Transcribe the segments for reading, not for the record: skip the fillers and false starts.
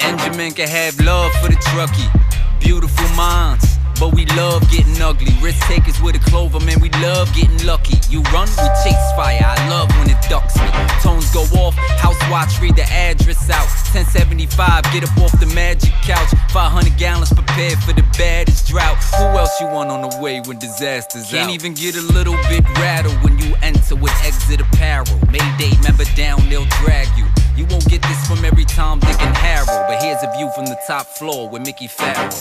Engine men can have love for the truckie. Beautiful minds, but we love getting ugly. Risk takers with a clover, man, we love getting lucky. You run, we chase fire, I love when it ducks me. Tones go off, house watch, read the address out. 1075, get up off the magic couch. 500 gallons prepared for the baddest drought. Who else you want on the way when disaster's Can't out? Even get a little bit rattled when you enter with exit apparel. Mayday, member down, they'll drag you. You won't get this from every Tom, Dick, and Harold, but here's a view from the top floor with Mickey Farrell.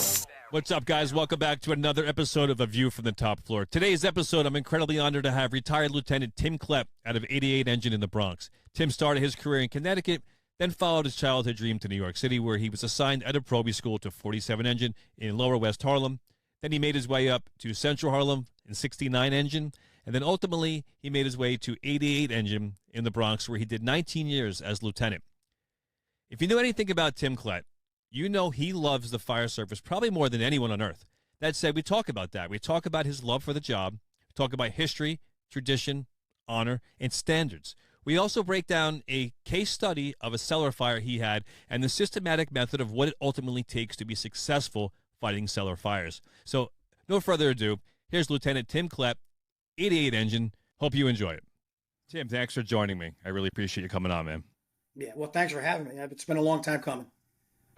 What's up, guys? Welcome back to another episode of A View from the Top Floor. Today's episode, I'm incredibly honored to have retired Lieutenant Tim Klett out of 88 Engine in the Bronx. Tim started his career in Connecticut, then followed his childhood dream to New York City, where he was assigned at a Proby school to 47 Engine in Lower West Harlem. Then he made his way up to Central Harlem in 69 Engine, and then ultimately he made his way to 88 Engine in the Bronx, where he did 19 years as lieutenant. If you know anything about Tim Klett, you know he loves the fire service probably more than anyone on earth. That said, we talk about that. We talk about his love for the job. We talk about history, tradition, honor, and standards. We also break down a case study of a cellar fire he had and the systematic method of what it ultimately takes to be successful fighting cellar fires. So, no further ado, here's Lieutenant Tim Klett, 88 Engine. Hope you enjoy it. Tim, thanks for joining me. I really appreciate you coming on, man. Yeah, well, thanks for having me. It's been a long time coming.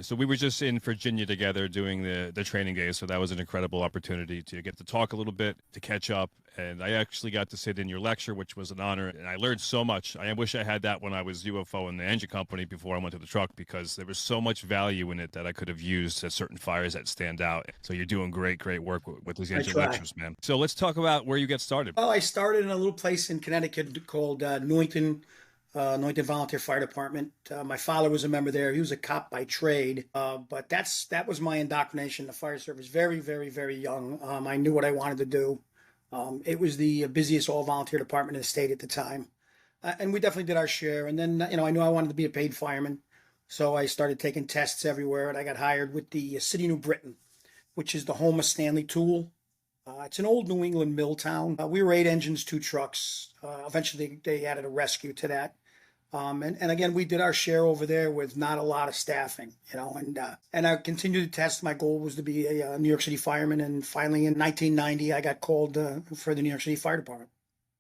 So we were just in Virginia together doing the training days, so that was an incredible opportunity to get to talk a little bit, to catch up, and I actually got to sit in your lecture, which was an honor, and I learned so much. I wish I had that when I was UFO in the engine company before I went to the truck, because there was so much value in it that I could have used at certain fires that stand out. So you're doing great work with these engine lectures, man. So let's talk about where you get started. Well, I started in a little place in Connecticut called Newington Volunteer Fire Department. My father was a member there. He was a cop by trade, but that was my indoctrination in the fire service. Very, very, very young. I knew what I wanted to do. It was the busiest all-volunteer department in the state at the time, and we definitely did our share. And then, I knew I wanted to be a paid fireman, so I started taking tests everywhere, and I got hired with the City of New Britain, which is the home of Stanley Tool. It's an old New England mill town. We were 8 engines, 2 trucks. Eventually, they added a rescue to that. And again, we did our share over there with not a lot of staffing, and I continued to test. My goal was to be a New York City fireman. And finally in 1990, I got called for the New York City Fire Department.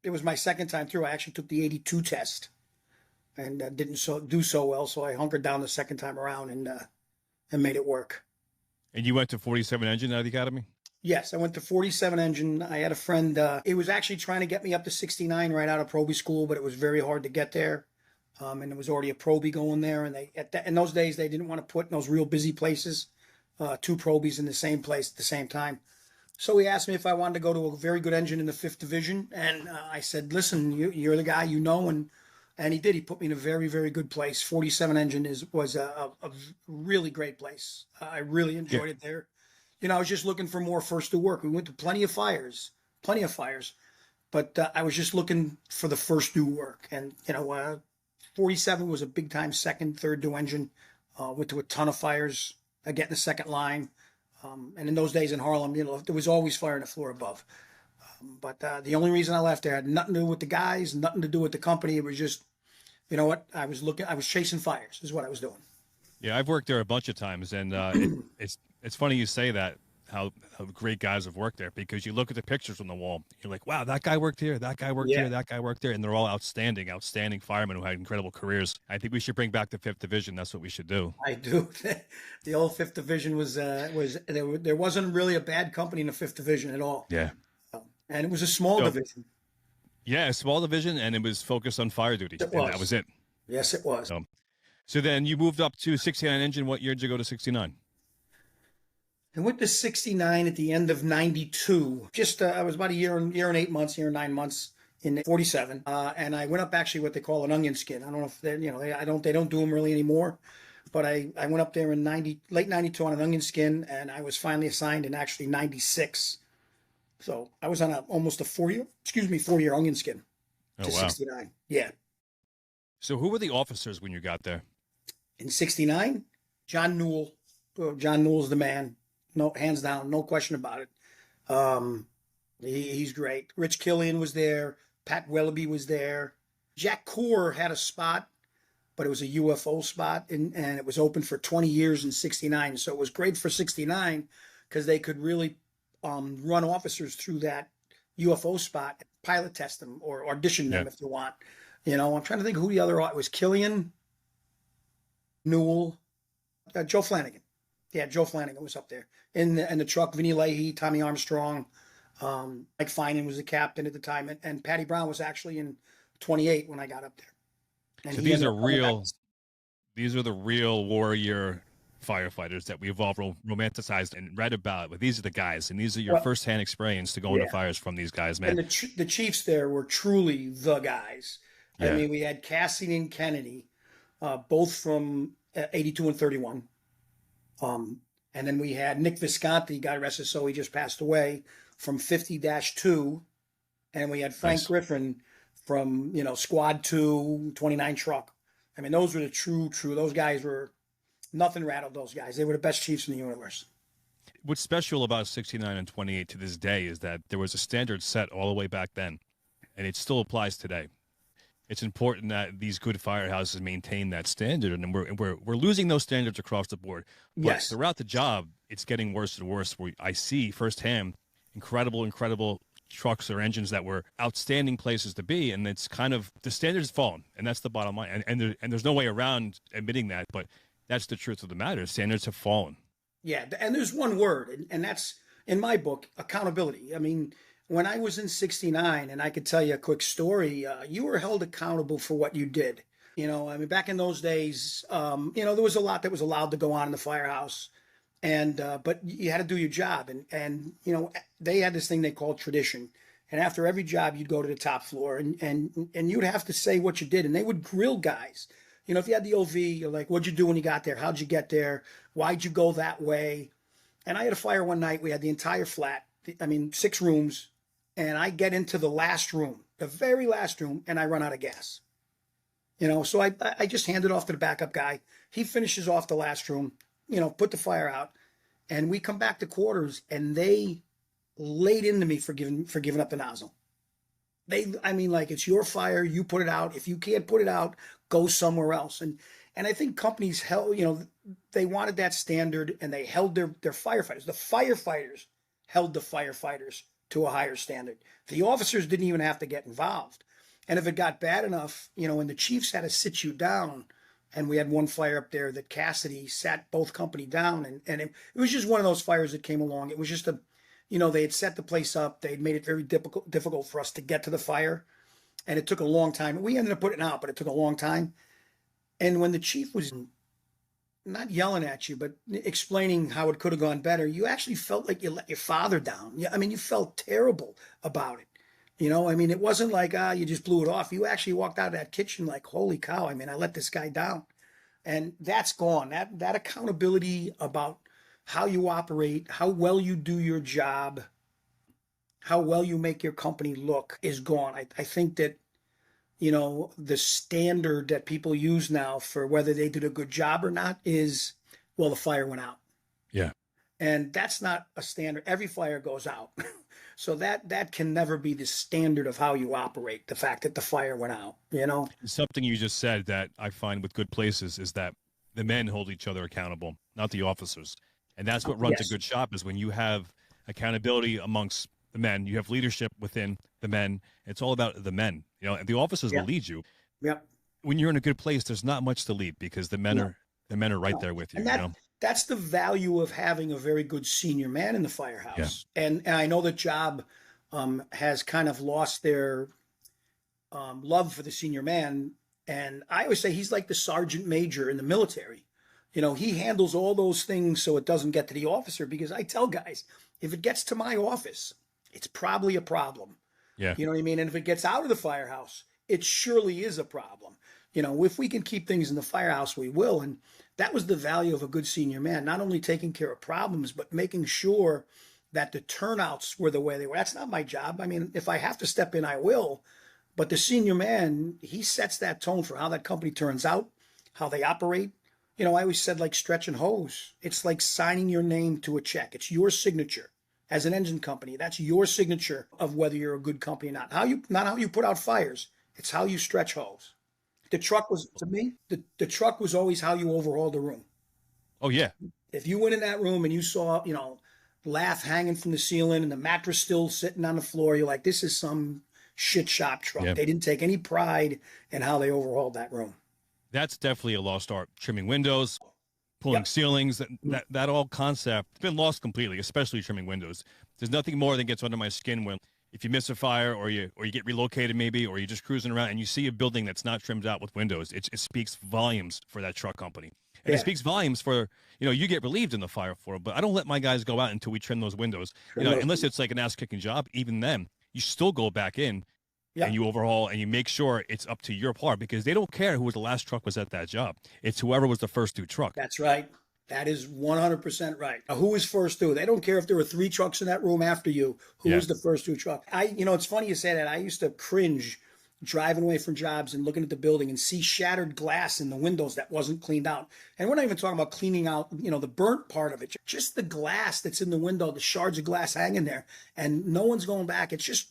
It was my second time through. I actually took the 82 test and didn't do so well. So I hunkered down the second time around and made it work. And you went to 47 Engine out of the academy? Yes, I went to 47 Engine. I had a friend. It was actually trying to get me up to 69 right out of Proby school, but it was very hard to get there. And there was already a Proby going there, and in those days they didn't want to put in those real busy places 2 Probies in the same place at the same time. So he asked me if I wanted to go to a very good engine in the 5th Division, and I said, "Listen, you're the guy, and he did. He put me in a very, very good place. 47 Engine was a really great place. I really enjoyed it there. I was just looking for more first do work. We went to plenty of fires, but I was just looking for the first do work, and 47 was a big time second, third do engine. Went to a ton of fires, getting the second line. And in those days in Harlem, there was always fire on the floor above. But the only reason I left there had nothing to do with the guys, nothing to do with the company. It was just, I was chasing fires is what I was doing. Yeah, I've worked there a bunch of times, and it's funny you say that, how great guys have worked there, because you look at the pictures on the wall, you're like, wow, that guy worked here, that guy worked here, that guy worked there, and they're all outstanding firemen who had incredible careers. I think we should bring back the 5th Division. That's what we should do. I do. The old 5th Division was there wasn't really a bad company in the 5th Division at all. Yeah. And it was a small division. Yeah, a small division, and it was focused on fire duties. And that was it. Yes, it was. So then you moved up to 69 Engine. What year did you go to 69? I went to 69 at the end of 92. I was about a year and 9 months in 47. And I went up actually what they call an onion skin. I don't know if they don't do them really anymore. But I went up there in late 92 on an onion skin, and I was finally assigned in actually 96. So I was on almost a 4-year onion skin to 69. Yeah. So who were the officers when you got there? In 69, John Newell. John Newell's the man. No, hands down, no question about it. He's great. Rich Killian was there. Pat Wellaby was there. Jack Coor had a spot but it was a UFO spot, and it was open for 20 years in 69. So it was great for 69 because they could really run officers through that UFO spot, pilot test them or audition them if you want. You know, I'm trying to think who the other, it was Killian, Newell, Joe Flanagan. Yeah, Joe Flanagan was up there in the truck. Vinny Leahy, Tommy Armstrong, Mike Finan was the captain at the time, and Patty Brown was actually in 28 when I got up there. And so these are the real warrior firefighters that we've all romanticized and read about. But these are the guys, and these are your firsthand experience to go into fires from these guys, man. And the chiefs there were truly the guys. I mean, we had Cassidy and Kennedy, both from 82 and 31. And then we had Nick Visconti, God rest his soul, he just passed away, from 50-2. And we had Frank Griffin from, Squad 2, 29 truck. I mean, those were the true, those guys were, nothing rattled those guys. They were the best chiefs in the universe. What's special about 69 and 28 to this day is that there was a standard set all the way back then, and it still applies today. It's important that these good firehouses maintain that standard, and we're losing those standards across the board. But throughout the job, it's getting worse and worse. I see firsthand incredible trucks or engines that were outstanding places to be, and it's kind of the standards fallen, and that's the bottom line. And there's no way around admitting that, but that's the truth of the matter. Standards have fallen. Yeah, and there's one word, and that's, in my book, accountability. I mean, when I was in 69, and I could tell you a quick story, you were held accountable for what you did. I mean, back in those days, there was a lot that was allowed to go on in the firehouse, and but you had to do your job. And they had this thing they called tradition. And after every job, you'd go to the top floor, and you'd have to say what you did, and they would grill guys. If you had the OV, you're like, what'd you do when you got there? How'd you get there? Why'd you go that way? And I had a fire one night. We had the entire flat, 6 rooms. And I get into the last room, the very last room, and I run out of gas. So I just hand it off to the backup guy. He finishes off the last room, put the fire out. And we come back to quarters, and they laid into me for giving up the nozzle. It's your fire, you put it out. If you can't put it out, go somewhere else. And I think companies they wanted that standard, and they held their firefighters. The firefighters held the firefighters to a higher standard. The officers didn't even have to get involved. And if it got bad enough, and the chiefs had to sit you down, and we had one fire up there that Cassidy sat both company down, and it was just one of those fires that came along. It was just they had set the place up. They had made it very difficult for us to get to the fire, and it took a long time. We ended up putting it out, but it took a long time. And when the chief was not yelling at you, but explaining how it could have gone better, you actually felt like you let your father down. You felt terrible about it. It wasn't like, you just blew it off. You actually walked out of that kitchen like, holy cow, I let this guy down. And that's gone. That accountability about how you operate, how well you do your job, how well you make your company look is gone. I think that, the standard that people use now for whether they did a good job or not is, well, the fire went out. Yeah. And that's not a standard. Every fire goes out. So that can never be the standard of how you operate, the fact that the fire went out, Something you just said that I find with good places is that the men hold each other accountable, not the officers. And that's what runs a good shop, is when you have accountability amongst the men, you have leadership within the men. It's all about the men, and the officers will lead you. Yep. When you're in a good place, there's not much to lead because the men are right there with you. And that's the value of having a very good senior man in the firehouse. Yeah. And I know that job has kind of lost their love for the senior man. And I always say he's like the sergeant major in the military. He handles all those things so it doesn't get to the officer, because I tell guys, if it gets to my office, it's probably a problem. Yeah. You know what I mean? And if it gets out of the firehouse, it surely is a problem. If we can keep things in the firehouse, we will. And that was the value of a good senior man, not only taking care of problems, but making sure that the turnouts were the way they were. That's not my job. If I have to step in, I will. But the senior man, he sets that tone for how that company turns out, how they operate. I always said, like stretch and hose. It's like signing your name to a check. It's your signature. As an engine company, that's your signature of whether you're a good company or not. Not how you put out fires. It's how you stretch hose. The truck was, to me, the truck was always how you overhauled the room. Oh yeah, If you went in that room and you saw, lath hanging from the ceiling and the mattress still sitting on the floor, you're like, this is some shit shop truck. yeah. They didn't take any pride in how they overhauled that room. That's definitely a lost art. Trimming windows, pulling ceilings, that all concept, it's been lost completely, especially trimming windows. There's nothing more that gets under my skin when if you miss a fire or you get relocated maybe, or you're just cruising around and you see a building that's not trimmed out with windows. It speaks volumes for that truck company. And it speaks volumes for, you get relieved in the fire floor, but I don't let my guys go out until we trim those windows. Unless it's like an ass-kicking job, even then, you still go back in and you overhaul and you make sure it's up to your par, because they don't care who was the last truck was at that job. It's whoever was the first due truck. That's right. That is 100% right. Who was first due? They don't care if there were 3 trucks in that room after you. Who was the first due truck? It's funny you say that. I used to cringe driving away from jobs and looking at the building and see shattered glass in the windows that wasn't cleaned out. And we're not even talking about cleaning out, the burnt part of it. Just the glass that's in the window, the shards of glass hanging there, and no one's going back. It's just,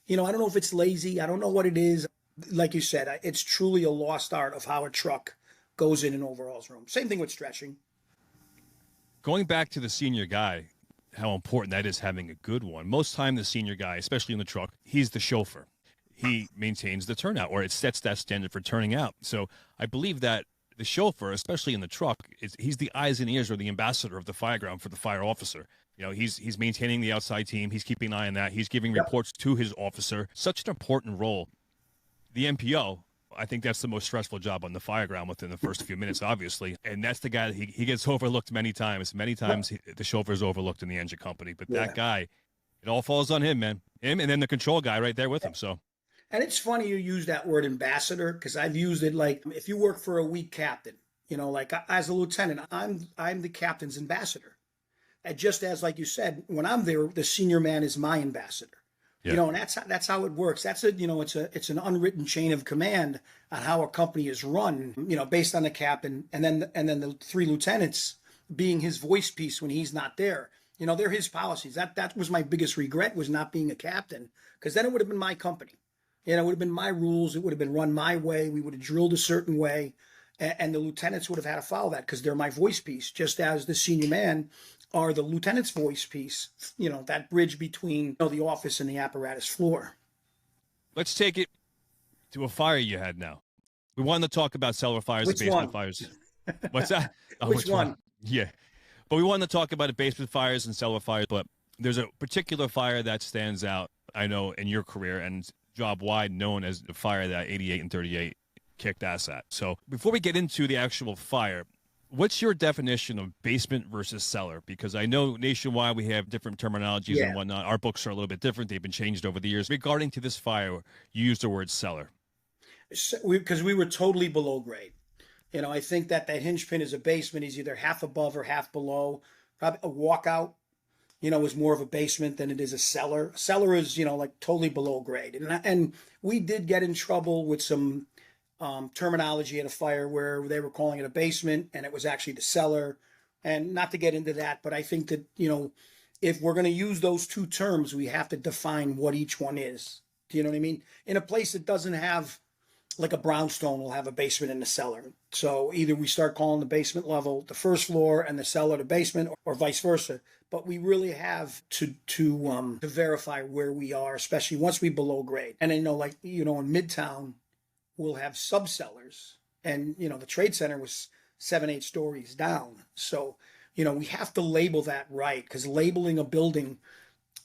I don't know if it's lazy. I don't know what it is. Like you said, it's truly a lost art of how a truck goes in an overhauls room. Same thing with stretching. Going back to the senior guy, how important that is, having a good one. Most time the senior guy, especially in the truck, he's the chauffeur. He maintains the turnout, or it sets that standard for turning out. So I believe that the chauffeur, especially in the truck, he's the eyes and ears or the ambassador of the fireground for the fire officer. He's maintaining the outside team. He's keeping an eye on that. He's giving reports to his officer. Such an important role. The MPO, I think that's the most stressful job on the fireground within the first few minutes, obviously. And that's the guy that he gets overlooked many times. The chauffeur is overlooked in the engine company. But that guy, it all falls on him, man. Him and then the control guy right there with him. So. And it's funny you use that word ambassador, because I've used it like if you work for a weak captain, like as a lieutenant, I'm the captain's ambassador. And just as, like you said, when I'm there, the senior man is my ambassador. Yeah. And that's how it works. It's an unwritten chain of command on how a company is run, based on the captain and then the 3 lieutenants being his voice piece when he's not there. They're his policies. That was my biggest regret, was not being a captain, because then it would have been my company. It would have been my rules. It would have been run my way. We would have drilled a certain way. And the lieutenants would have had to follow that, because they're my voice piece, just as the senior man are the lieutenant's voice piece, that bridge between the office and the apparatus floor. Let's take it to a fire you had now. We wanted to talk about cellar fires and basement fires. What's that? Oh, which one? Yeah. But we wanted to talk about basement fires and cellar fires, but there's a particular fire that stands out, I know, in your career and job wide, known as the fire that 88 and 38 kicked ass at. So before we get into the actual fire, what's your definition of basement versus cellar? Because I know nationwide we have different terminologies and whatnot. Our books are a little bit different. They've been changed over the years. Regarding to this fire, you used the word cellar. Because we were totally below grade. I think that hinge pin is a basement. He's either half above or half below. Probably a walkout, is more of a basement than it is a cellar. Cellar is, like totally below grade. And we did get in trouble with some terminology at a fire where they were calling it a basement and it was actually the cellar. And not to get into that, but I think that, if we're going to use those 2 terms, we have to define what each one is. Do you know what I mean? In a place that doesn't have, like a brownstone will have a basement and a cellar. So either we start calling the basement level the first floor and the cellar the basement, or vice versa. But we really have to verify where we are, especially once we below grade. And in Midtown, we'll have subcellars, and the trade center was 7-8 stories down. So we have to label that right, because labeling a building,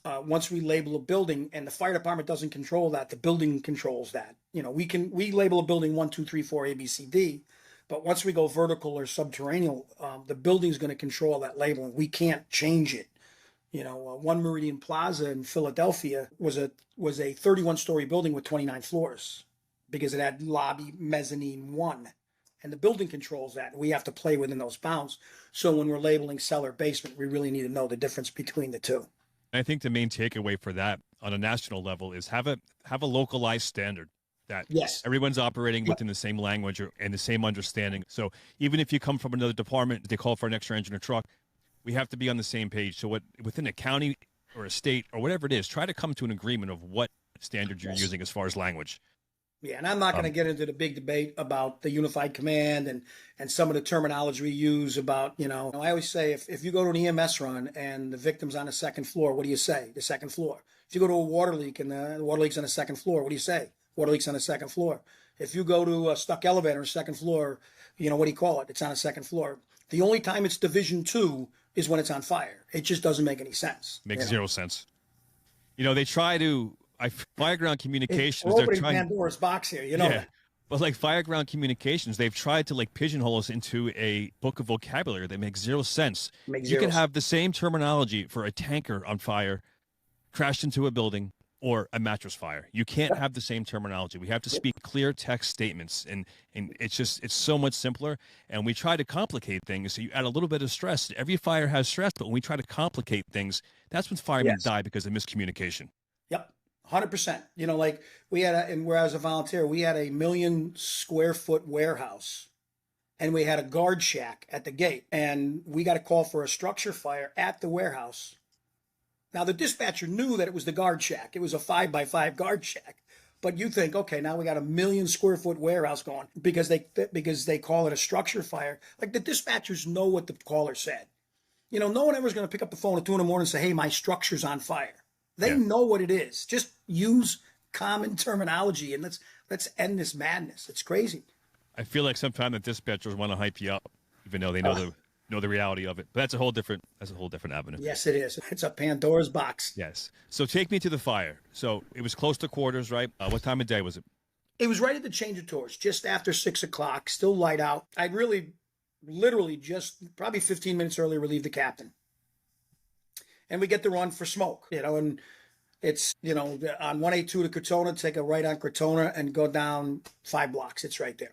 once we label a building, and the fire department doesn't control that, the building controls that. We label a building 1, 2, 3, 4, A, B, C, D, but once we go vertical or subterranean, the building's going to control that labeling. We can't change it. One Meridian Plaza in Philadelphia was a 31-story building with 29 floors, because it had lobby mezzanine 1, and the building controls that. We have to play within those bounds. So when we're labeling cellar basement, we really need to know the difference between the 2. I think the main takeaway for that on a national level is have a localized standard that everyone's operating within the same language and the same understanding. So even if you come from another department, they call for an extra engine or truck, we have to be on the same page. So within a county or a state or whatever it is, try to come to an agreement of what standard you're using as far as language. Yeah, and I'm not going to get into the big debate about the unified command and some of the terminology we use about, I always say if you go to an EMS run and the victim's on the second floor, what do you say? The second floor. If you go to a water leak and the water leak's on the second floor, what do you say? Water leak's on the second floor. If you go to a stuck elevator on the second floor, what do you call it? It's on the second floor. The only time it's Division 2 is when it's on fire. It just doesn't make any sense. Makes zero sense. They try to fireground communications. We're opening Pandora's box here, Yeah. But like fireground communications, they've tried to like pigeonhole us into a book of vocabulary that makes zero sense. You can have the same terminology for a tanker on fire, crashed into a building, or a mattress fire. You can't have the same terminology. We have to speak clear text statements, and it's so much simpler. And we try to complicate things, so you add a little bit of stress. Every fire has stress, but when we try to complicate things, that's when firemen die because of miscommunication. Yep. 100%. Like we had and where I was a volunteer, we had a 1 million square foot warehouse and we had a guard shack at the gate, and we got a call for a structure fire at the warehouse. Now the dispatcher knew that it was the guard shack. It was a 5x5 guard shack. But you think, okay, now we got a 1 million square foot warehouse going because they call it a structure fire. Like the dispatchers know what the caller said. No one ever is going to pick up the phone at 2 a.m. and say, hey, my structure's on fire. They know what it is. Just use common terminology and let's end this madness. It's crazy. I feel like sometimes the dispatchers want to hype you up, even though they know the reality of it. But that's a whole different avenue. Yes, it is. It's a Pandora's box. Yes. So take me to the fire. So it was close to quarters, right? What time of day was it? It was right at the change of tours, just after 6 o'clock, still light out. I'd literally just probably 15 minutes earlier relieved the captain. And we get the run for smoke, and it's, on 182 to Crotona, take a right on Crotona and go down 5 blocks. It's right there.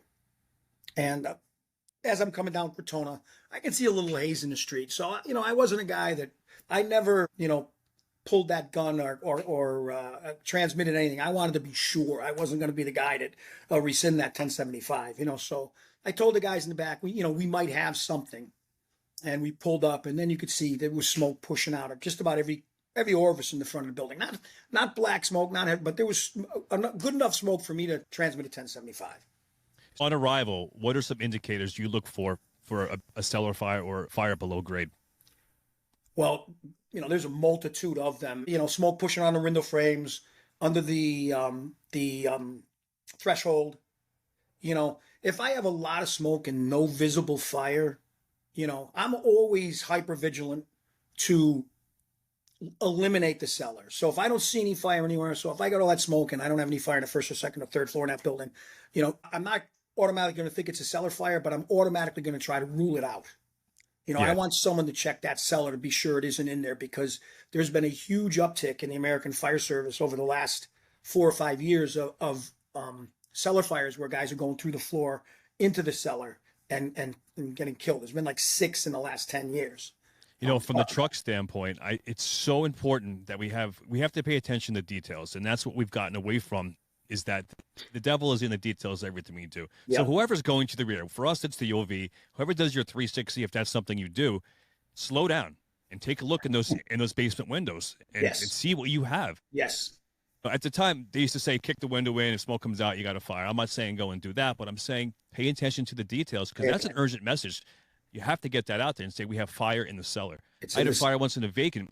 And as I'm coming down Crotona, I can see a little haze in the street. So, I wasn't a guy that I never, pulled that gun or transmitted anything. I wanted to be sure. I wasn't going to be the guy that rescind that 1075, So I told the guys in the back, we might have something. And we pulled up, and then you could see there was smoke pushing out of just about every orifice in the front of the building. Not black smoke, but there was good enough smoke for me to transmit a 1075. On arrival, what are some indicators you look for a cellar fire or fire below grade? Well, there's a multitude of them. Smoke pushing on the window frames, under the threshold. If I have a lot of smoke and no visible fire, I'm always hyper vigilant to eliminate the cellar. So if I don't see any fire anywhere, so if I got all that smoke and I don't have any fire in the first or second or third floor in that building, I'm not automatically going to think it's a cellar fire, but I'm automatically going to try to rule it out. I want someone to check that cellar to be sure it isn't in there, because there's been a huge uptick in the American Fire Service over the last 4 or 5 years of cellar fires where guys are going through the floor into the cellar and getting killed. There's been like 6 in the last 10 years. From the truck standpoint, it's so important that we have to pay attention to details, and that's what we've gotten away from, is that the devil is in the details of everything we do. Yep. So whoever's going to the rear, for us it's the OV, whoever does your 360, if that's something you do, slow down and take a look in those basement windows and see what you have. Yes. At the time, they used to say, kick the window in. If smoke comes out, you got a fire. I'm not saying go and do that, but I'm saying pay attention to the details, because that's an urgent message. You have to get that out there and say, we have fire in the cellar. I had a fire once in a vacant,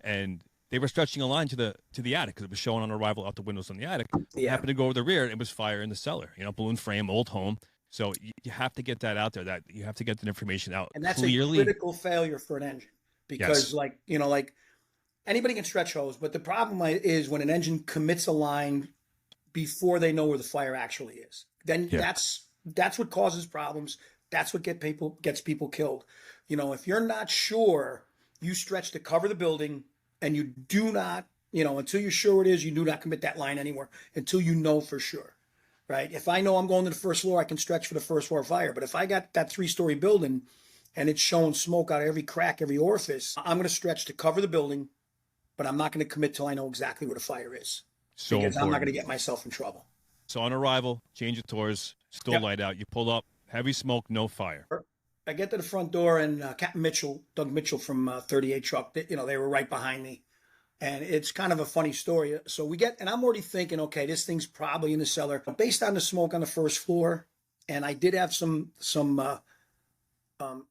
and they were stretching a line to the attic because it was showing on arrival out the windows on the attic. I happened to go over the rear, and it was fire in the cellar. Balloon frame, old home. So you have to get that out there. That you have to get that information out and that's clearly. A critical failure for an engine, because like anybody can stretch hose, but the problem is when an engine commits a line before they know where the fire actually is. Then that's what causes problems. That's what gets people killed. If you're not sure, you stretch to cover the building, and you do not, until you're sure it is, you do not commit that line anywhere until you know for sure, right? If I know I'm going to the first floor, I can stretch for the first floor fire. But if I got that 3-story building and it's showing smoke out of every crack, every orifice, I'm going to stretch to cover the building, but I'm not going to commit till I know exactly where the fire is. So because I'm not going to get myself in trouble. So on arrival, change of tours, still light out. You pull up, heavy smoke, no fire. I get to the front door, and Captain Mitchell, Doug Mitchell from 38 Truck, they were right behind me. And it's kind of a funny story. So and I'm already thinking, okay, this thing's probably in the cellar. Based on the smoke on the first floor, and I did have some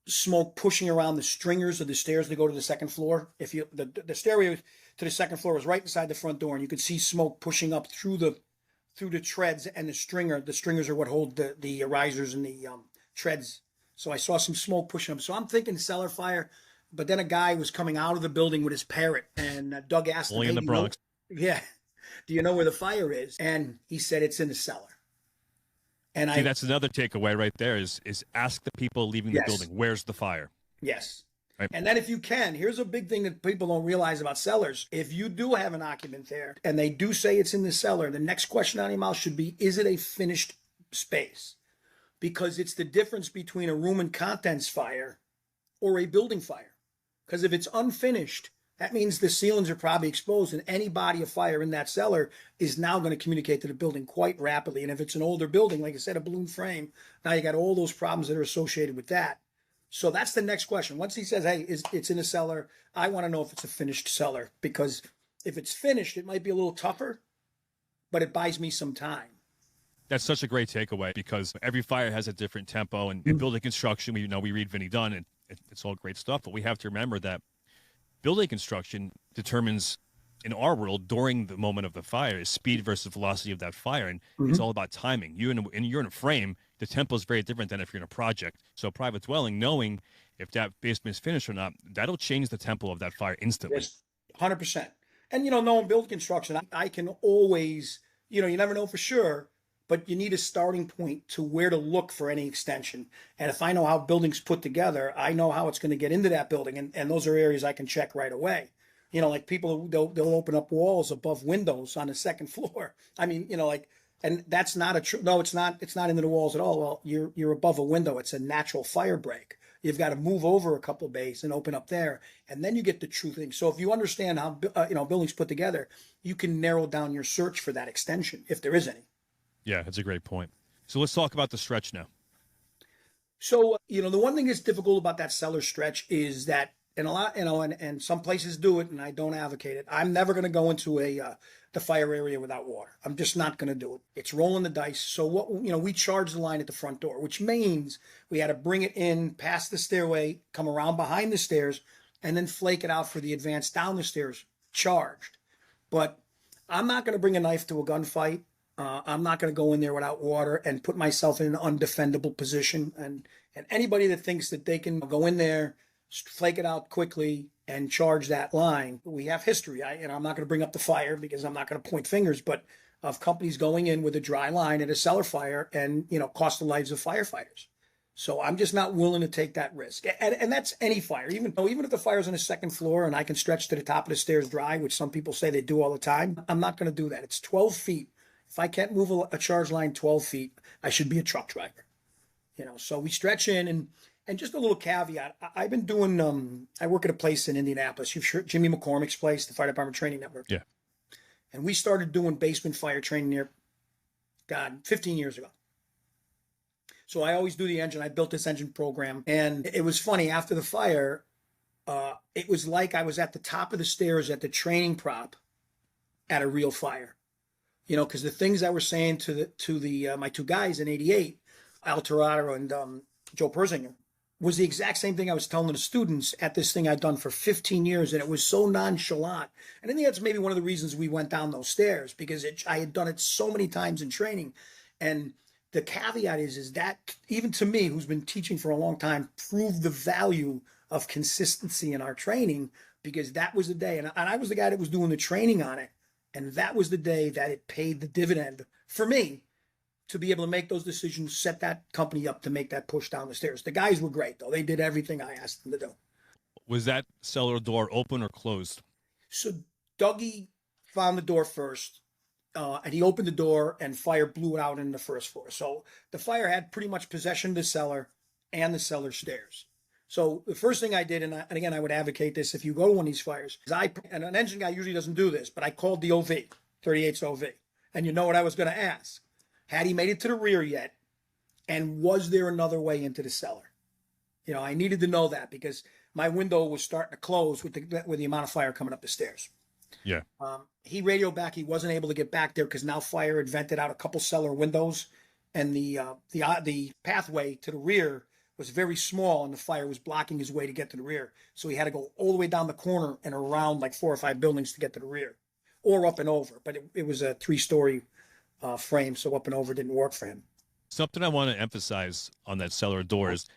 smoke pushing around the stringers of the stairs to go to the second floor. If you the stairway to the second floor was right inside the front door, and you could see smoke pushing up through the treads and the stringer. The stringers are what hold the risers and the treads. So I saw some smoke pushing up. So I'm thinking cellar fire. But then a guy was coming out of the building with his parrot, and Doug asked him, Only in the Bronx. Yeah, do you know where the fire is? And he said it's in the cellar. And See, that's another takeaway right there is ask the people leaving the building, where's the fire? Yes. Right. And then if you can, here's a big thing that people don't realize about cellars. If you do have an occupant there and they do say it's in the cellar, the next question on your mouth should be, is it a finished space? Because it's the difference between a room and contents fire or a building fire. Because if it's unfinished, that means the ceilings are probably exposed, and any body of fire in that cellar is now going to communicate to the building quite rapidly. And if it's an older building, like I said, a balloon frame, now you got all those problems that are associated with that. So that's the next question. Once he says, hey, it's in a cellar, I want to know if it's a finished cellar, because if it's finished, it might be a little tougher, but it buys me some time. That's such a great takeaway because every fire has a different tempo, and in building construction, we read Vinny Dunn, and it's all great stuff, but we have to remember that building construction determines, in our world, during the moment of the fire, is speed versus velocity of that fire, and it's all about timing. You're in a frame, the tempo is very different than if you're in a project. So private dwelling, knowing if that basement is finished or not, that'll change the tempo of that fire instantly. Yes, 100%. And, knowing building construction, I can always, you never know for sure, but you need a starting point to where to look for any extension. And if I know how buildings put together, I know how it's going to get into that building. And those are areas I can check right away. Like people, they'll open up walls above windows on the second floor. I mean, and that's not no, it's not into the walls at all. Well, you're above a window. It's a natural fire break. You've got to move over a couple of bays and open up there. And then you get the true thing. So if you understand how, buildings put together, you can narrow down your search for that extension, if there is any. Yeah, that's a great point. So let's talk about the stretch now. So, the one thing that's difficult about that cellar stretch is that, and some places do it, and I don't advocate it. I'm never going to go into the fire area without water. I'm just not going to do it. It's rolling the dice. So we charge the line at the front door, which means we had to bring it in past the stairway, come around behind the stairs, and then flake it out for the advance down the stairs, charged. But I'm not going to bring a knife to a gunfight. I'm not going to go in there without water and put myself in an undefendable position. And anybody that thinks that they can go in there, flake it out quickly, and charge that line, we have history. I'm not going to bring up the fire because I'm not going to point fingers, but of companies going in with a dry line at a cellar fire and, cost the lives of firefighters. So I'm just not willing to take that risk. And that's any fire. Even if the fire's on the second floor and I can stretch to the top of the stairs dry, which some people say they do all the time, I'm not going to do that. It's 12 feet. If I can't move a charge line 12 feet, I should be a truck driver. So we stretch in, and just a little caveat. I've been doing, I work at a place in Indianapolis. You've heard Jimmy McCormick's place, the Fire Department Training Network. Yeah. And we started doing basement fire training there, 15 years ago. So I always do the engine. I built this engine program. And it was funny, after the fire, it was like I was at the top of the stairs at the training prop at a real fire. Because the things I was saying to my two guys in '88, Al Torado and Joe Persinger, was the exact same thing I was telling the students at this thing I'd done for 15 years. And it was so nonchalant. And I think that's maybe one of the reasons we went down those stairs, because I had done it so many times in training. And the caveat is that even to me, who's been teaching for a long time, proved the value of consistency in our training, because that was the day. And I was the guy that was doing the training on it. And that was the day that it paid the dividend for me to be able to make those decisions, set that company up to make that push down the stairs. The guys were great, though. They did everything I asked them to do. Was that cellar door open or closed? So Dougie found the door first, and he opened the door, and fire blew it out in the first floor. So the fire had pretty much possession of the cellar and the cellar stairs. So the first thing I did, and again, I would advocate this if you go to one of these fires, is and an engine guy usually doesn't do this, but I called the OV, 38's OV. And you know what I was going to ask? Had he made it to the rear yet? And was there another way into the cellar? I needed to know that because my window was starting to close with the amount of fire coming up the stairs. Yeah. He radioed back. He wasn't able to get back there because now fire had vented out a couple cellar windows, and the pathway to the rear was very small, and the fire was blocking his way to get to the rear. So he had to go all the way down the corner and around like 4 or 5 buildings to get to the rear, or up and over. But it was a 3-story frame, so up and over didn't work for him. Something I want to emphasize on that cellar door is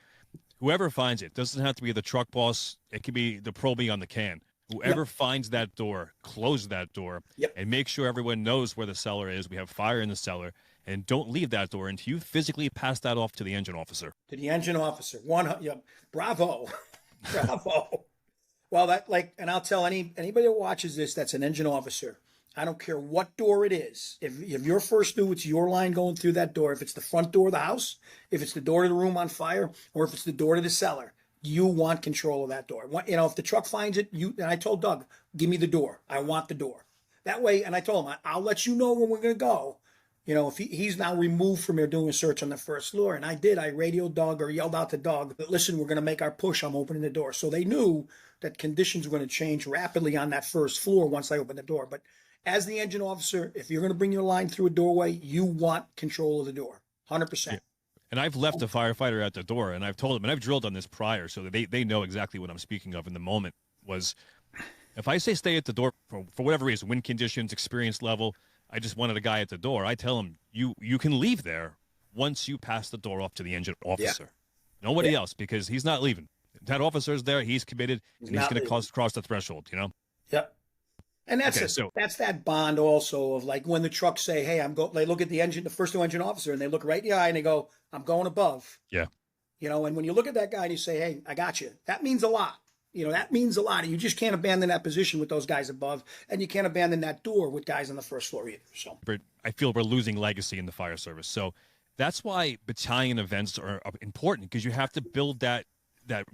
whoever finds it doesn't have to be the truck boss. It could be the probie on the can. Whoever finds that door, close that door, and make sure everyone knows where the cellar is. We have fire in the cellar, and don't leave that door until you physically pass that off to the engine officer. To the engine officer, bravo, bravo. Well, and I'll tell anybody that watches this that's an engine officer. I don't care what door it is. If you're first due, it's your line going through that door. If it's the front door of the house, if it's the door to the room on fire, or if it's the door to the cellar. You want control of that door. If the truck finds it, and I told Doug, give me the door. I want the door. That way, and I told him, I'll let you know when we're going to go. If he's now removed from here doing a search on the first floor, and I did, I radioed Doug or yelled out to Doug, listen, we're going to make our push. I'm opening the door. So they knew that conditions were going to change rapidly on that first floor once I opened the door. But as the engine officer, if you're going to bring your line through a doorway, you want control of the door, 100%. Yeah. And I've left a firefighter at the door, and I've told them, and I've drilled on this prior, so that they know exactly what I'm speaking of in the moment, was if I say stay at the door for whatever reason, wind conditions, experience level, I just wanted a guy at the door, I tell him, you can leave there once you pass the door off to the engine officer. Yeah. Nobody else, because he's not leaving. That officer's there, he's committed, and he's going to cross the threshold, Yep. And that's that's that bond also of like when the trucks say, hey, they look at the first two engine officer, and they look right in the eye and they go, I'm going above. Yeah. And when you look at that guy and you say, hey, I got you, that means a lot. That means a lot. You just can't abandon that position with those guys above, and you can't abandon that door with guys on the first floor either. So I feel we're losing legacy in the fire service. So that's why battalion events are important, because you have to build that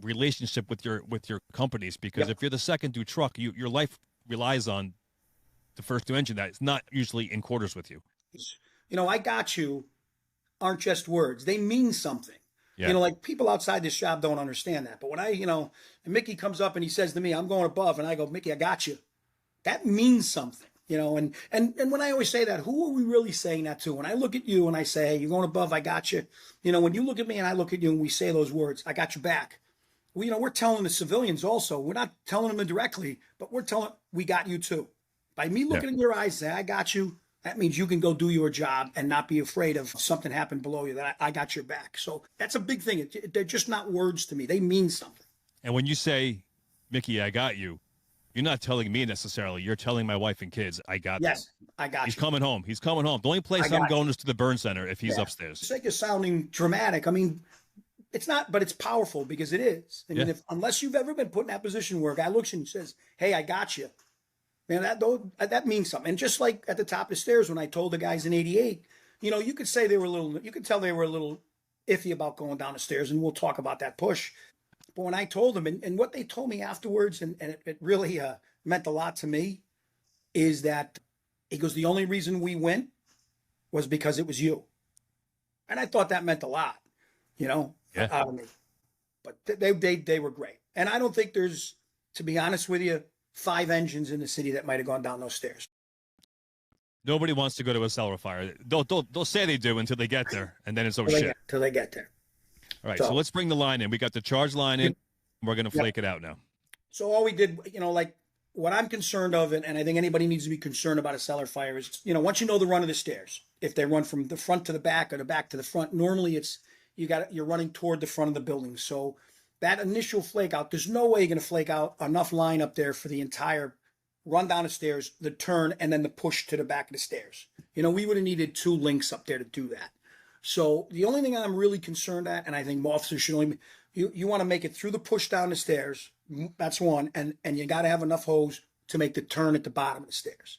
relationship with your companies, because if you're the second due truck, your life relies on the first due engine that is not usually in quarters with you. I got you aren't just words. They mean something. Yeah. Like people outside this shop don't understand that. But when and Mickey comes up and he says to me, I'm going above, and I go, Mickey, I got you. That means something, and when I always say that, who are we really saying that to? When I look at you and I say, hey, you're going above, I got you. When you look at me and I look at you and we say those words, I got your back. Well, we're telling the civilians also. We're not telling them directly, but we're telling, we got you too. By me looking in your eyes, say, I got you, that means you can go do your job and not be afraid of something happening below you, that I got your back. So that's a big thing. They're just not words to me. They mean something. And when you say, Mickey, I got you, you're not telling me necessarily. You're telling my wife and kids, I got them. Yes, I got He's coming home. He's coming home. The only place I'm going is to the burn center if he's upstairs. For the sake of sounding dramatic, it's not, but it's powerful because it is. Unless you've ever been put in that position where a guy looks at you and says, hey, I got you. Man, that means something. And just like at the top of the stairs, when I told the guys in 88, you could say you could tell they were a little iffy about going down the stairs, and we'll talk about that push. But when I told them, and what they told me afterwards, and it really meant a lot to me, is that he goes, the only reason we went was because it was you. And I thought that meant a lot, out of me. But they were great. And I don't think there's, to be honest with you, 5 engines in the city that might have gone down those stairs. Nobody wants to go to a cellar fire. They'll say they do until they get there, and then it's shit. Till they get there. All right, so let's bring the line in. We got the charge line in. We're going to flake it out now. So all we did, like what I'm concerned of, and I think anybody needs to be concerned about a cellar fire is, once you know the run of the stairs, if they run from the front to the back or the back to the front, normally you're running toward the front of the building. So that initial flake out, there's no way you're going to flake out enough line up there for the entire run down the stairs, the turn, and then the push to the back of the stairs. We would have needed 2 links up there to do that. So the only thing I'm really concerned at, and I think officers should only, you want to make it through the push down the stairs. That's one. And you got to have enough hose to make the turn at the bottom of the stairs.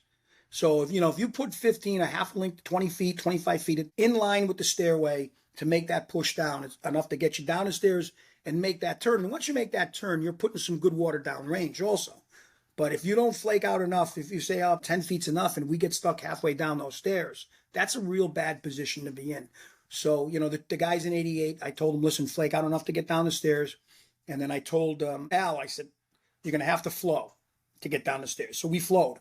So if you put 15, a half length, 20 feet, 25 feet in line with the stairway to make that push down, it's enough to get you down the stairs and make that turn. And once you make that turn, you're putting some good water down range also. But if you don't flake out enough, if you say, 10 feet's enough and we get stuck halfway down those stairs, that's a real bad position to be in. So, the guys in 88, I told them, listen, flake out enough to get down the stairs. And then I told Al, I said, you're going to have to flow to get down the stairs. So we flowed.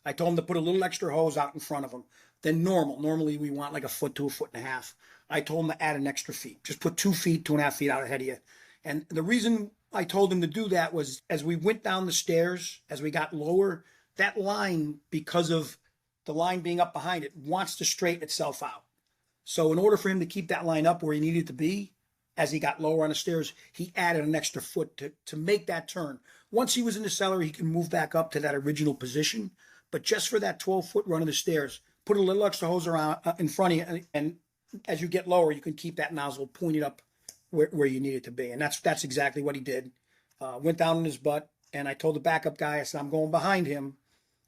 I told him to put a little extra hose out in front of him than normal. Normally we want like a foot to a foot and a half. I told him to add an extra feet. Just put 2 feet, 2.5 feet out ahead of you. And the reason I told him to do that was as we went down the stairs, as we got lower, that line, because of the line being up behind it, wants to straighten itself out. So in order for him to keep that line up where he needed to be, as he got lower on the stairs, he added an extra foot to make that turn. Once he was in the cellar, he can move back up to that original position. But just for that 12-foot run of the stairs, put a little extra hose around in front of you, and as you get lower, you can keep that nozzle pointed up where you need it to be. And that's exactly what he did. Went down on his butt, and I told the backup guy, I said, I'm going behind him.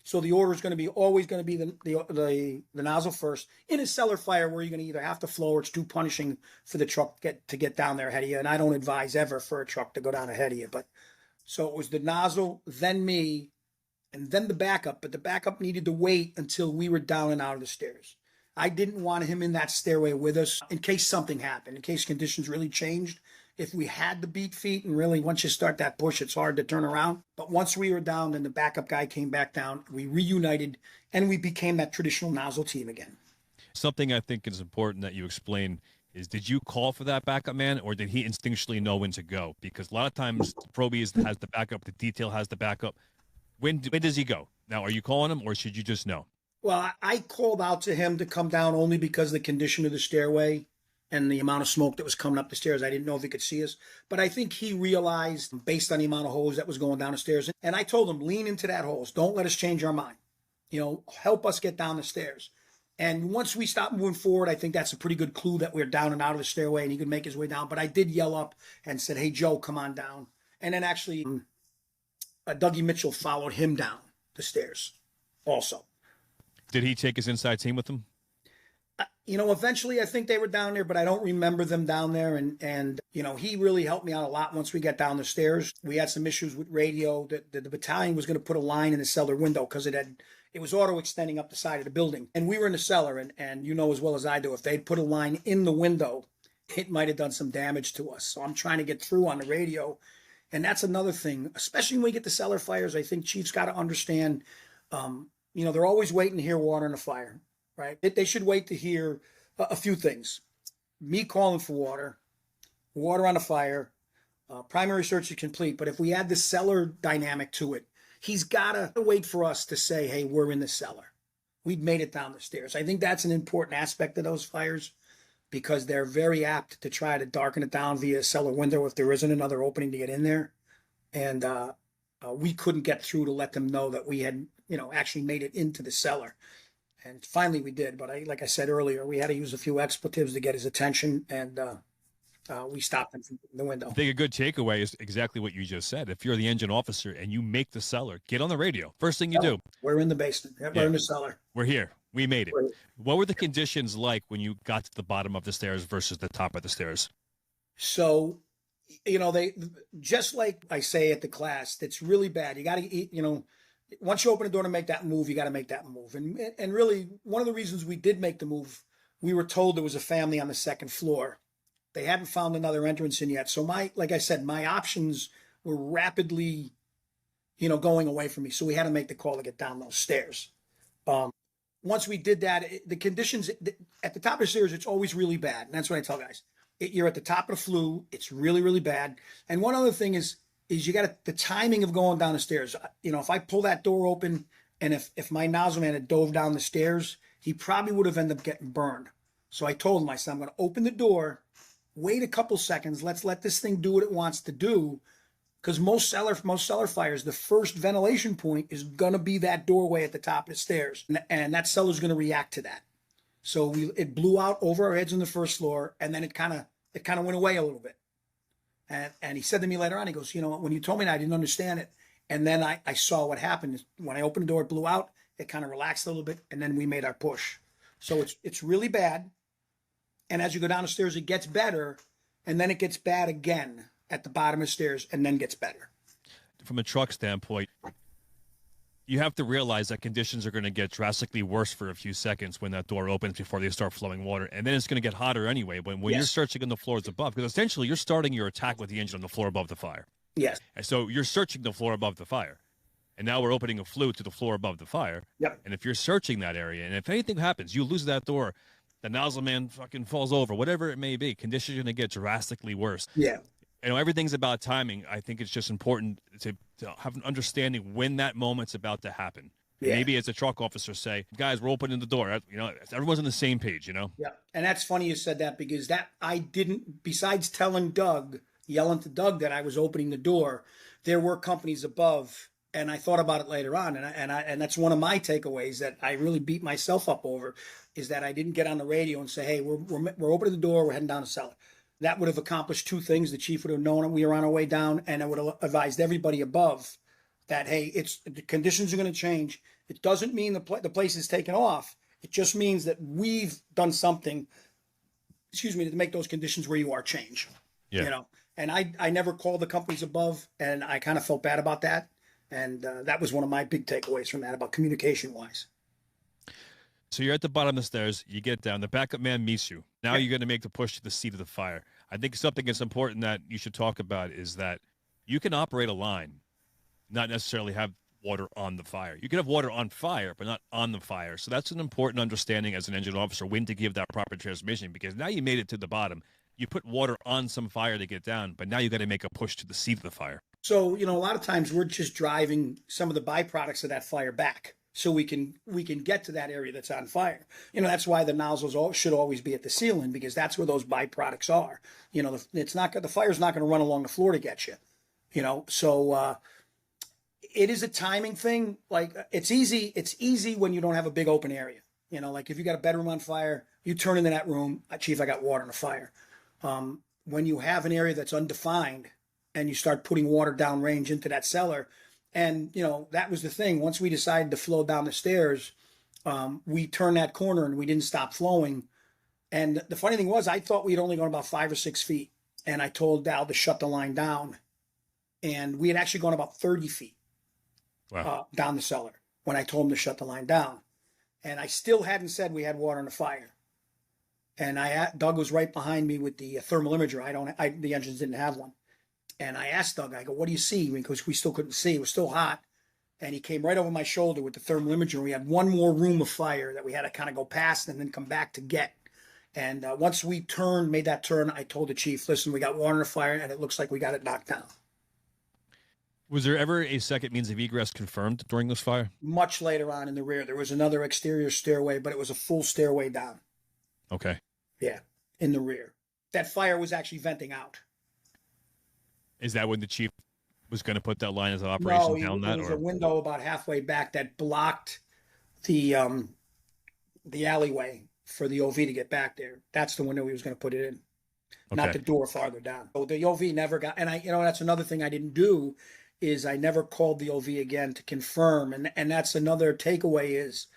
So the order is going to be always going to be the nozzle first. In a cellar fire where you're going to either have to flow or it's too punishing for the truck to get down there ahead of you. And I don't advise ever for a truck to go down ahead of you. But so it was the nozzle, then me, and then the backup. But the backup needed to wait until we were down and out of the stairs. I didn't want him in that stairway with us in case something happened, in case conditions really changed. If we had the beat feet, and really once you start that push, it's hard to turn around. But once we were down, then the backup guy came back down. We reunited, and we became that traditional nozzle team again. Something I think is important that you explain is, did you call for that backup man, or did he instinctually know when to go? Because a lot of times Proby has the backup, the detail has the backup. When does he go? Now, are you calling him, or should you just know? Well, I called out to him to come down only because of the condition of the stairway and the amount of smoke that was coming up the stairs. I didn't know if he could see us. But I think he realized, based on the amount of hose that was going down the stairs, and I told him, lean into that hose. Don't let us change our mind. Help us get down the stairs. And once we stopped moving forward, I think that's a pretty good clue that we're down and out of the stairway and he could make his way down. But I did yell up and said, hey, Joe, come on down. And then actually, Dougie Mitchell followed him down the stairs also. Did he take his inside team with him? Eventually I think they were down there, but I don't remember them down there. And he really helped me out a lot once we got down the stairs. We had some issues with radio. The battalion was going to put a line in the cellar window because it was auto extending up the side of the building. And we were in the cellar, and you know as well as I do, if they'd put a line in the window, it might have done some damage to us. So I'm trying to get through on the radio. And that's another thing, especially when we get to cellar fires. I think chiefs got to understand, they're always waiting to hear water in a fire. Right? They should wait to hear a few things. Me calling for water on the fire, primary search is complete. But if we add the cellar dynamic to it, he's got to wait for us to say, hey, we're in the cellar. We've made it down the stairs. I think that's an important aspect of those fires because they're very apt to try to darken it down via a cellar window if there isn't another opening to get in there. And we couldn't get through to let them know that we had, actually made it into the cellar. And finally we did, but like I said earlier, we had to use a few expletives to get his attention, and we stopped him from the window. I think a good takeaway is exactly what you just said. If you're the engine officer and you make the cellar, get on the radio. First thing you do. We're in the basement. We're in the cellar. We're here. We made it. What were the conditions like when you got to the bottom of the stairs versus the top of the stairs? So, they just like I say at the class, it's really bad. You got to, once you open the door to make that move, you got to make that move. And really, one of the reasons we did make the move, we were told there was a family on the second floor. They hadn't found another entrance in yet. So like I said, my options were rapidly, going away from me. So we had to make the call to get down those stairs. Once we did that, the conditions at the top of the stairs, it's always really bad. And that's what I tell guys. You're at the top of the flue. It's really, really bad. And one other thing is you got the timing of going down the stairs. If I pull that door open and if my nozzle man had dove down the stairs, he probably would have ended up getting burned. So I told him, I said, I'm going to open the door, wait a couple seconds. Let's let this thing do what it wants to do. Because most cellar fires, the first ventilation point is going to be that doorway at the top of the stairs. And that cellar is going to react to that. So it blew out over our heads on the first floor, and then it kind of went away a little bit. And he said to me later on, he goes, when you told me that, I didn't understand it. And then I saw what happened. When I opened the door, it blew out. It kind of relaxed a little bit, and then we made our push. So it's really bad. And as you go down the stairs, it gets better, and then it gets bad again at the bottom of the stairs, and then gets better. From a truck standpoint, you have to realize that conditions are going to get drastically worse for a few seconds when that door opens before they start flowing water. And then it's going to get hotter anyway when you're searching on the floors above, because essentially you're starting your attack with the engine on the floor above the fire. Yes. And so you're searching the floor above the fire. And now we're opening a flue to the floor above the fire. Yep. And if you're searching that area, and if anything happens, you lose that door, the nozzle man fucking falls over, whatever it may be, conditions are going to get drastically worse. Yeah. You know, everything's about timing. I think it's just important to have an understanding when that moment's about to happen. Yeah. Maybe as a truck officer say, guys, we're opening the door. You know, everyone's on the same page, you know? Yeah. And that's funny you said that, because that I didn't, besides telling Doug, yelling to Doug that I was opening the door, there were companies above, and I thought about it later on. And that's one of my takeaways that I really beat myself up over, is that I didn't get on the radio and say, hey, we're opening the door, we're heading down the cellar. That would have accomplished two things. The chief would have known we were on our way down, and I would have advised everybody above that, hey, the conditions are going to change. It doesn't mean the place is taken off. It just means that we've done something, to make those conditions where you are change. Yeah. You know, and I never called the companies above, and I kind of felt bad about that. And that was one of my big takeaways from that, about communication wise. So you're at the bottom of the stairs, you get down, the backup man meets you. Now you're going to make the push to the seat of the fire. I think something that's important that you should talk about is that you can operate a line, not necessarily have water on the fire. You can have water on fire, but not on the fire. So that's an important understanding as an engine officer, when to give that proper transmission, because now you made it to the bottom. You put water on some fire to get down, but now you got to make a push to the seat of the fire. So, you know, a lot of times we're just driving some of the byproducts of that fire back, so we can get to that area that's on fire. You know, that's why the nozzles should always be at the ceiling, because that's where those byproducts are. You know, the fire's not going to run along the floor to get you. You know, so it is a timing thing. Like, it's easy when you don't have a big open area. You know, like if you got a bedroom on fire, you turn into that room, Chief, I got water in the fire. When you have an area that's undefined and you start putting water downrange into that cellar, and, you know, that was the thing. Once we decided to flow down the stairs, we turned that corner and we didn't stop flowing. And the funny thing was, I thought we'd only gone about 5 or 6 feet. And I told Dal to shut the line down. And we had actually gone about 30 feet down the cellar when I told him to shut the line down. And I still hadn't said we had water in the fire. And Doug was right behind me with the thermal imager. The engines didn't have one. And I asked Doug, I go, what do you see? Because we still couldn't see. It was still hot. And he came right over my shoulder with the thermal imager. We had one more room of fire that we had to kind of go past and then come back to get. And once we made that turn, I told the chief, listen, we got water in the fire, and it looks like we got it knocked down. Was there ever a second means of egress confirmed during this fire? Much later on in the rear, there was another exterior stairway, but it was a full stairway down. Okay. Yeah, in the rear. That fire was actually venting out. Is that when the chief was going to put that line of operation down? There was a window about halfway back that blocked the alleyway for the OV to get back there. That's the window he was going to put it in, not the door farther down. So the OV never got, and that's another thing I didn't do, is I never called the OV again to confirm. And that's another takeaway, is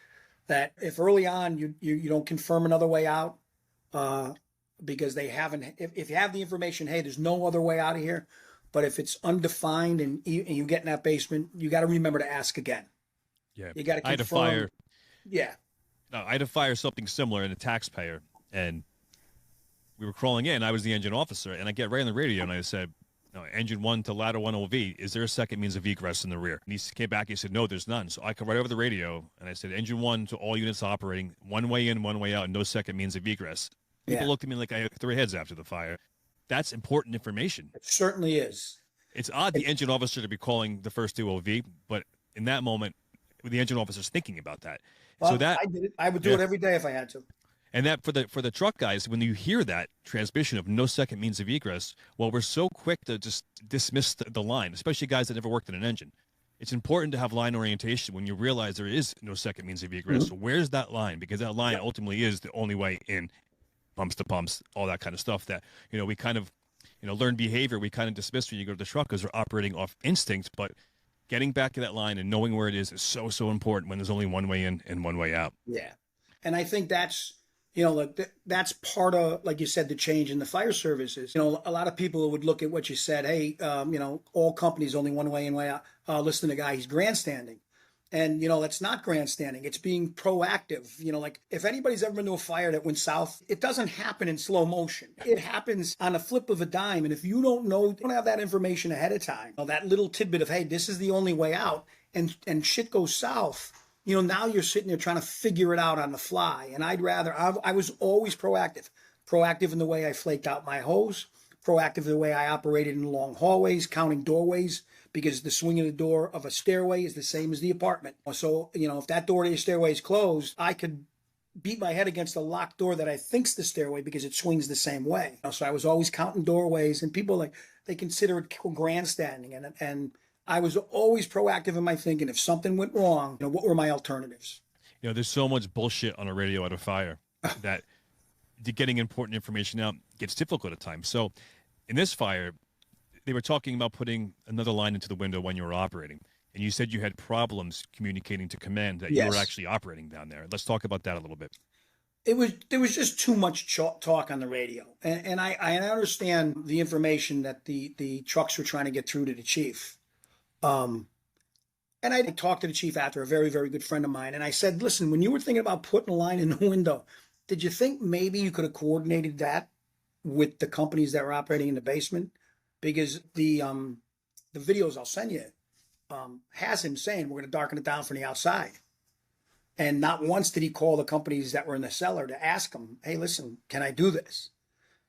that if early on you don't confirm another way out, because they haven't, if you have the information, hey, there's no other way out of here. But if it's undefined and you get in that basement, you got to remember to ask again. Yeah. You got to confirm. I had to fire. Yeah. No, I had to fire something similar in a taxpayer, and we were crawling in. I was the engine officer, and I get right on the radio, and I said, no, engine 1 to ladder 1 OV, is there a second means of egress in the rear? And he came back, he said, no, there's none. So I come right over the radio, and I said, engine 1 to all units operating, one way in, one way out, no second means of egress. People looked at me like I had 3 heads after the fire. That's important information. It certainly is. It's odd the engine officer to be calling the first 2 OV, but in that moment, the engine officer's thinking about that. Well, so that I did it. I would do it every day if I had to. And that for the truck guys, when you hear that transmission of no second means of egress, well, we're so quick to just dismiss the line, especially guys that never worked in an engine. It's important to have line orientation when you realize there is no second means of egress. So where's that line? Because that line ultimately is the only way in, pumps to pumps, all that kind of stuff that, we kind of, learned behavior. We kind of dismiss when you go to the truck because we're operating off instinct, but getting back to that line and knowing where it is so, so important when there's only one way in and one way out. Yeah. And I think that's, that's part of, like you said, the change in the fire services. A lot of people would look at what you said, hey, all companies only one way in, way out. Listen to the guy, he's grandstanding. And, that's not grandstanding. It's being proactive. Like if anybody's ever been to a fire that went south, it doesn't happen in slow motion. It happens on a flip of a dime. And if you don't have that information ahead of time, that little tidbit of, hey, this is the only way out, and shit goes south, now you're sitting there trying to figure it out on the fly. And I was always proactive in the way I flaked out my hose, proactive in the way I operated in long hallways, counting doorways, because the swing of the door of a stairway is the same as the apartment. So, if that door to the stairway is closed, I could beat my head against a locked door that I think's the stairway because it swings the same way. So I was always counting doorways, and people they consider it grandstanding. And I was always proactive in my thinking. If something went wrong, what were my alternatives? There's so much bullshit on a radio at a fire that getting important information out gets difficult at times. So in this fire, they were talking about putting another line into the window when you were operating. And you said you had problems communicating to command that you were actually operating down there. Let's talk about that a little bit. There was just too much talk on the radio. And I understand the information that the trucks were trying to get through to the chief. And I talked to the chief after, a very, very good friend of mine. And I said, listen, when you were thinking about putting a line in the window, did you think maybe you could have coordinated that with the companies that were operating in the basement? Because the videos I'll send you has him saying we're going to darken it down from the outside. And not once did he call the companies that were in the cellar to ask them, hey, listen, can I do this?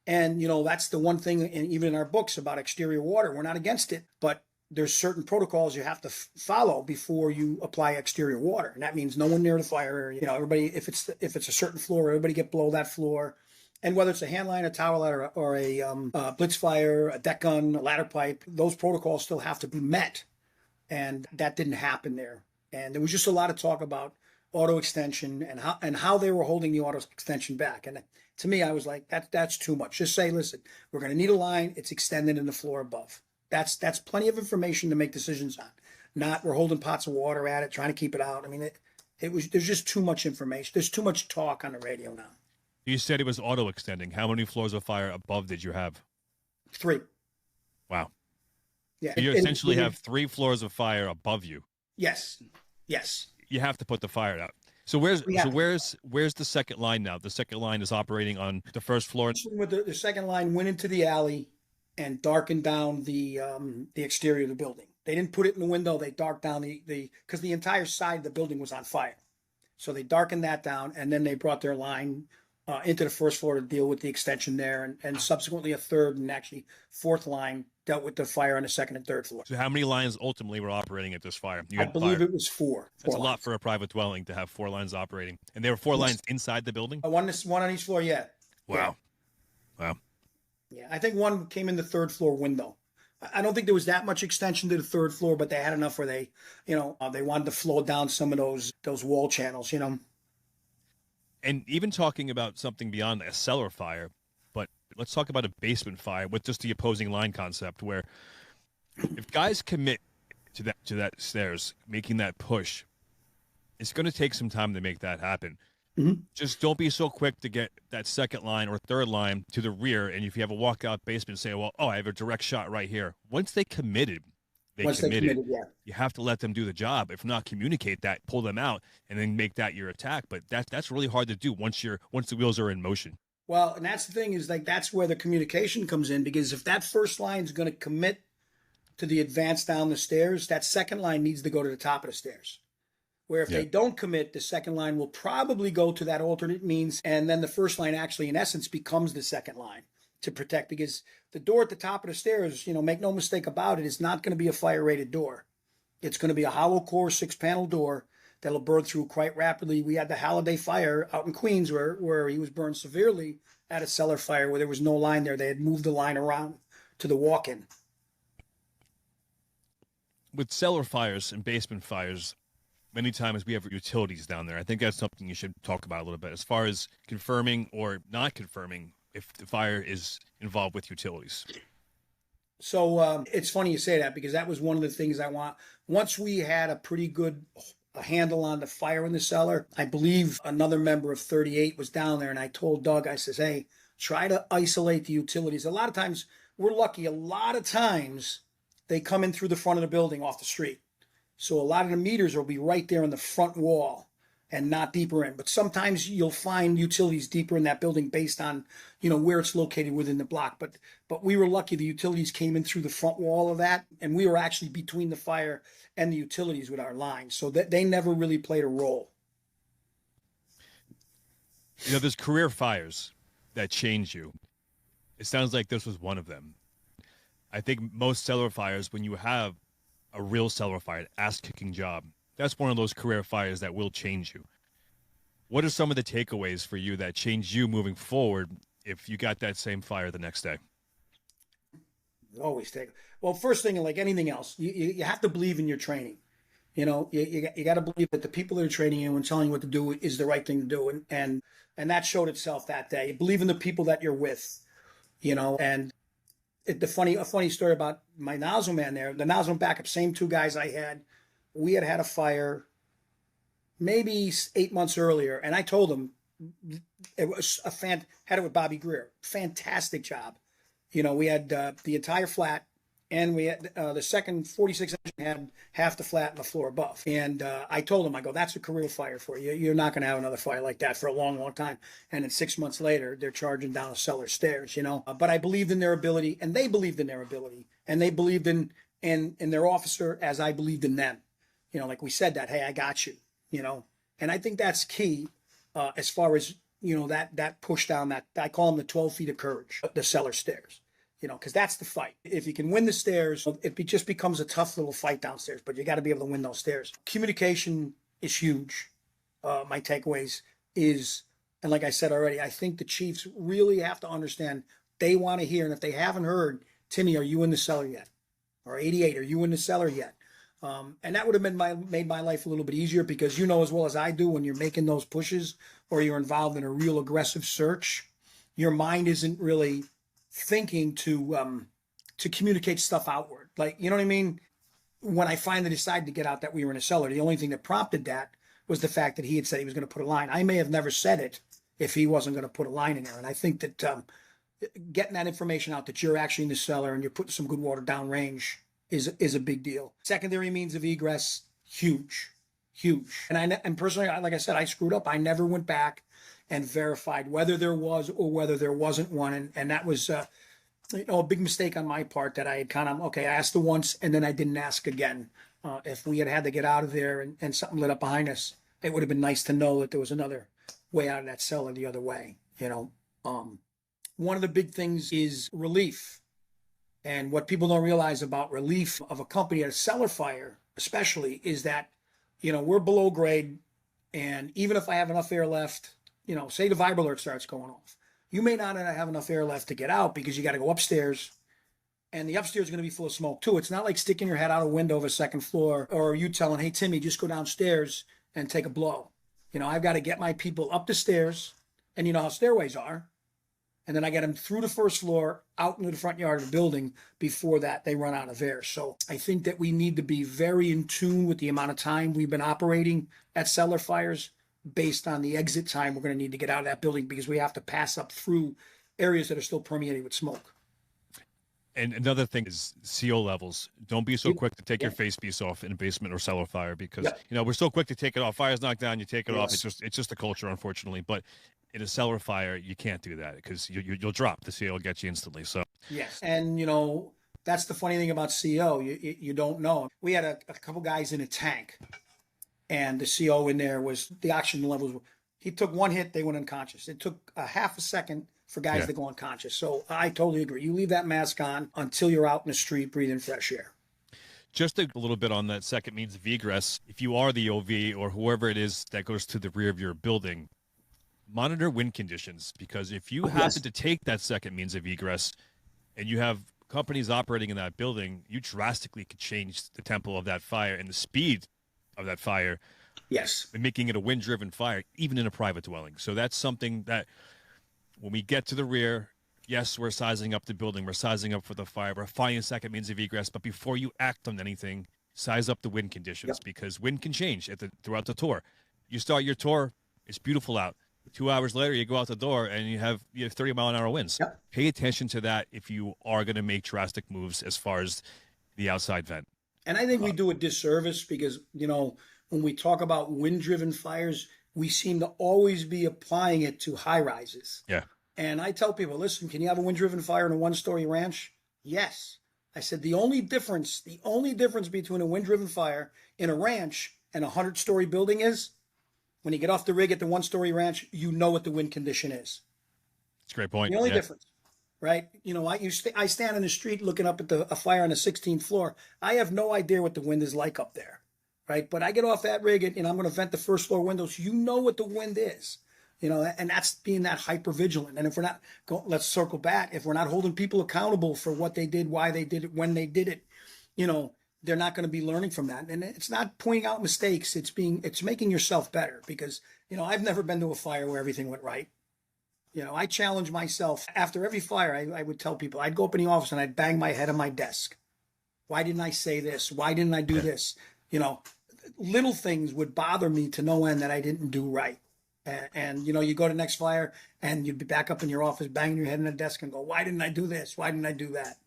And, that's the one thing, and even in our books about exterior water, we're not against it, but there's certain protocols you have to follow before you apply exterior water. And that means no one near the fire area. Everybody, if it's a certain floor, everybody get below that floor. And whether it's a hand line, a tower ladder, or a blitz fire, a deck gun, a ladder pipe, those protocols still have to be met. And that didn't happen there. And there was just a lot of talk about auto extension and how they were holding the auto extension back. And to me, I was like, that's too much. Just say, listen, we're going to need a line. It's extended in the floor above. That's plenty of information to make decisions on. Not we're holding pots of water at it, trying to keep it out. I mean, there's just too much information. There's too much talk on the radio now. You said it was auto extending. How many floors of fire above did you have? 3. Wow. Yeah. So you essentially have 3 floors of fire above you. Yes. You have to put the fire out. So where's the second line now? The second line is operating on the first floor. The second line went into the alley and darkened down the exterior of the building. They didn't put it in the window. They darkened down because the entire side of the building was on fire. So they darkened that down, and then they brought their line into the first floor to deal with the extension there, and subsequently a third and actually fourth line dealt with the fire on the second and third floor. So how many lines ultimately were operating at this fire? I believe it was 4. That's a lot for a private dwelling to have 4 lines operating. And there were 4 lines inside the building? One on each floor, yeah. Wow. Yeah. Wow. Yeah, I think one came in the third floor window. I don't think there was that much extension to the third floor, but they had enough where they wanted to flow down some of those wall channels, And even talking about something beyond a cellar fire, but let's talk about a basement fire with just the opposing line concept, where if guys commit to that stairs, making that push, it's going to take some time to make that happen. Mm-hmm. Just don't be so quick to get that second line or third line to the rear. And if you have a walkout basement, say, well, I have a direct shot right here. Once they committed, yeah. You have to let them do the job. If not, communicate that, pull them out, and then make that your attack. But that's really hard to do once the wheels are in motion. Well, and that's the thing is that's where the communication comes in, because if that first line is going to commit to the advance down the stairs, that second line needs to go to the top of the stairs. Where if they don't commit, the second line will probably go to that alternate means, and then the first line actually, in essence, becomes the second line to protect, because the door at the top of the stairs, make no mistake about it, is not going to be a fire-rated door. It's going to be a hollow core 6-panel door that'll burn through quite rapidly. We had the Halliday fire out in Queens where he was burned severely at a cellar fire where there was no line there. They had moved the line around to the walk-in. With cellar fires and basement fires, many times we have utilities down there. I think that's something you should talk about a little bit, as far as confirming or not confirming if the fire is involved with utilities. So it's funny you say that, because that was one of the things I want. Once we had a pretty good handle on the fire in the cellar, I believe another member of 38 was down there, and I told Doug, I says, hey, try to isolate the utilities. A lot of times, we're lucky, a lot of times they come in through the front of the building off the street. So a lot of the meters will be right there in the front wall. and not deeper in. But sometimes you'll find utilities deeper in that building based on, where it's located within the block. But we were lucky the utilities came in through the front wall of that, and we were actually between the fire and the utilities with our lines, so that they never really played a role. There's career fires that change you. It sounds like this was one of them. I think most cellar fires, when you have a real cellar fire, an ass-kicking job, that's one of those career fires that will change you. What are some of the takeaways for you that changed you moving forward if you got that same fire the next day? Always take. Well, first thing, like anything else, you have to believe in your training. You got to believe that the people that are training you and telling you what to do is the right thing to do, and that showed itself that day. Believe in the people that you're with, and a funny story about my nozzle man there. The nozzle backup, same two guys I had. We had a fire maybe 8 months earlier, and I told them it was had it with Bobby Greer. Fantastic job. We had the entire flat, and we had the second 46 engine had half the flat and the floor above. And I told him, I go, that's a career fire for you. You're not going to have another fire like that for a long, long time. And then 6 months later, they're charging down the cellar stairs, But I believed in their ability, and they believed in their ability, and they believed in their officer as I believed in them. Like we said that, hey, I got you, And I think that's key as far as, that push down that, I call them the 12 feet of courage, the cellar stairs. Because that's the fight. If you can win the stairs, it just becomes a tough little fight downstairs, but you got to be able to win those stairs. Communication is huge. My takeaways is, and like I said already, I think the Chiefs really have to understand they want to hear, and if they haven't heard, Timmy, are you in the cellar yet? Or 88, are you in the cellar yet? And that would have made my life a little bit easier, because as well as I do, when you're making those pushes or you're involved in a real aggressive search, your mind isn't really thinking to communicate stuff outward. Like, you know what I mean? When I finally decided to get out that we were in a cellar, the only thing that prompted that was the fact that he had said he was going to put a line. I may have never said it if he wasn't going to put a line in there. And I think that getting that information out that you're actually in the cellar and you're putting some good water downrange is a big deal. Secondary means of egress, huge. And personally, like I said, I screwed up. I never went back and verified whether there was or whether there wasn't one. And that was, a big mistake on my part, that I had I asked once and then I didn't ask again. If we had to get out of there and something lit up behind us, it would have been nice to know that there was another way out of that cellar the other way. One of the big things is relief. And what people don't realize about relief of a company at a cellar fire, especially, is that, we're below grade. And even if I have enough air left, say the vibro alert starts going off, you may not have enough air left to get out, because you got to go upstairs, and the upstairs is going to be full of smoke too. It's not like sticking your head out a window of a second floor, or you telling, hey, Timmy, just go downstairs and take a blow. I've got to get my people up the stairs, and you know how stairways are. And then I get them through the first floor, out into the front yard of the building. Before that, they run out of air. So I think that we need to be very in tune with the amount of time we've been operating at cellar fires, based on the exit time we're going to need to get out of that building, because we have to pass up through areas that are still permeated with smoke. And another thing is CO levels. Don't be so quick to take your face piece off in a basement or cellar fire, because we're so quick to take it off. Fire's knocked down, you take it off. It's just a culture, unfortunately. But in a cellar fire, you can't do that, because you'll drop. The CO will get you instantly. So yes, and that's the funny thing about CO. You don't know. We had a couple guys in a tank, and the CO in there was, the oxygen levels. He took one hit, they went unconscious. It took a half a second for guys to go unconscious. So I totally agree. You leave that mask on until you're out in the street breathing fresh air. Just a little bit on that second means of egress. If you are the OV or whoever it is that goes to the rear of your building, monitor wind conditions, because if you happen to take that second means of egress and you have companies operating in that building, you drastically could change the tempo of that fire and the speed of that fire. Yes. And making it a wind-driven fire, even in a private dwelling. So that's something that when we get to the rear, yes, we're sizing up the building, we're sizing up for the fire, we're finding a second means of egress, but before you act on anything, size up the wind conditions, because wind can change throughout the tour. You start your tour, it's beautiful out. 2 hours later, you go out the door and you have 30-mile-an-hour winds. Pay attention to that if you are going to make drastic moves as far as the outside vent. And I think we do a disservice, because, when we talk about wind-driven fires, we seem to always be applying it to high rises. Yeah. And I tell people, listen, can you have a wind-driven fire in a one-story ranch? Yes. I said the only difference between a wind-driven fire in a ranch and a 100-story building is when you get off the rig at the one-story ranch, you know what the wind condition is. That's a great point. The only difference, right? You know, I stand in the street looking up at a fire on the 16th floor. I have no idea what the wind is like up there, right? But I get off that rig and I'm going to vent the first floor windows. You know what the wind is. You know, and that's being that hyper vigilant. And if we're not, let's circle back. If we're not holding people accountable for what they did, why they did it, when they did it, you know, they're not going to be learning from that. And it's not pointing out mistakes. It's making yourself better because, you know, I've never been to a fire where everything went right. You know, I challenge myself after every fire. I would tell people, I'd go up in the office and I'd bang my head on my desk. Why didn't I say this? Why didn't I do this? You know, little things would bother me to no end that I didn't do right. And you know, you go to the next fire and you'd be back up in your office, banging your head on the desk and go, why didn't I do this? Why didn't I do that?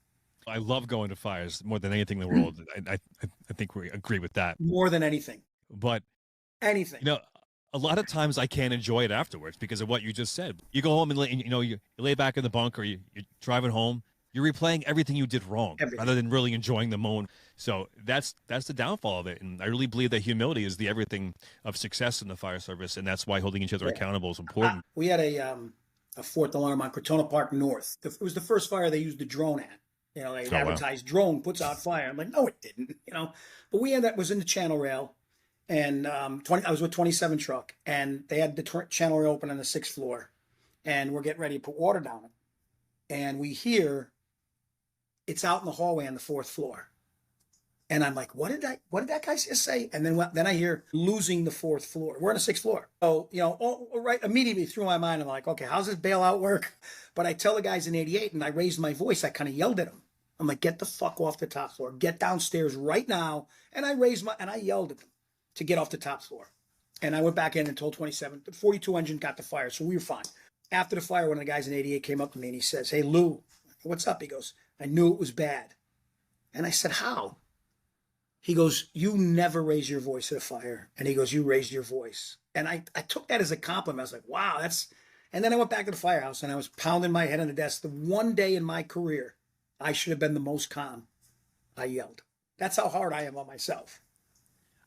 I love going to fires more than anything in the world. I think we agree with that. More than anything. But anything. You know, a lot of times I can't enjoy it afterwards because of what you just said. You go home and you know, you lay back in the bunk or you're driving home. You're replaying everything you did wrong rather than really enjoying the moment. So that's the downfall of it. And I really believe that humility is the everything of success in the fire service. And that's why holding each other accountable is important. We had a fourth alarm on Crotona Park North. It was the first fire they used the drone at. You know, they advertised drone puts out fire. I'm like, no, it didn't. You know, but we was in the channel rail, and I was with 27 truck, and they had the channel rail open on the 6th floor, and we're getting ready to put water down it, and we hear it's out in the hallway on the 4th floor, and I'm like, what did that guy just say? And then I hear losing the 4th floor. We're on the 6th floor, so you know, right immediately through my mind, I'm like, okay, how's this bailout work? But I tell the guys in 88, and I raised my voice. I kind of yelled at them. I'm like, get the fuck off the top floor. Get downstairs right now. And I yelled at them to get off the top floor. And I went back in and told 27. The 42 engine got the fire, so we were fine. After the fire, one of the guys in 88 came up to me and he says, hey, Lou, what's up? He goes, I knew it was bad. And I said, how? He goes, you never raise your voice at a fire. And he goes, you raised your voice. And I took that as a compliment. I was like, wow, that's... And then I went back to the firehouse and I was pounding my head on the desk. The one day in my career I should have been the most calm. I yelled. That's how hard I am on myself.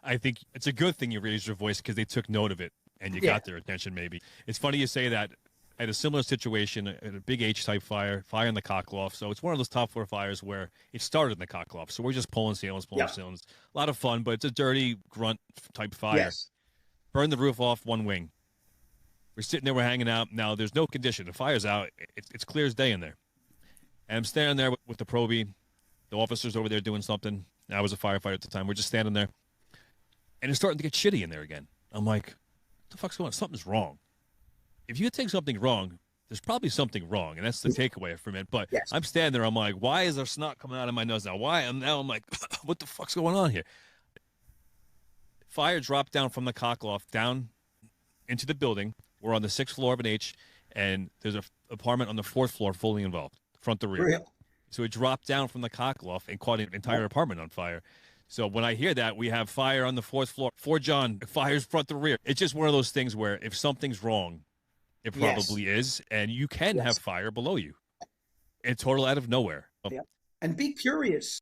I think it's a good thing you raised your voice because they took note of it and you got their attention maybe. It's funny you say that. I had a similar situation at a big H-type fire in the cockloft. So it's one of those top floor fires where it started in the cockloft. So we're just pulling ceilings. A lot of fun, but it's a dirty grunt type fire. Yes. Burned the roof off one wing. We're sitting there, we're hanging out. Now there's no condition. The fire's out. It's clear as day in there. And I'm standing there with the probie, the officer's over there doing something. I was a firefighter at the time. We're just standing there. And it's starting to get shitty in there again. I'm like, what the fuck's going on? Something's wrong. If you take something wrong, there's probably something wrong. And that's the takeaway from it. But I'm standing there. I'm like, why is there snot coming out of my nose now? Now I'm like, what the fuck's going on here? Fire dropped down from the cockloft down into the building. We're on the 6th floor of an H. And there's an apartment on the 4th floor fully involved. Front to rear. Real. So it dropped down from the cockloft and caught an entire apartment on fire. So when I hear that, we have fire on the 4th floor. Fort John, fires front to rear. It's just one of those things where if something's wrong, it probably is, and you can have fire below you. It's total out of nowhere. Yeah. And be curious.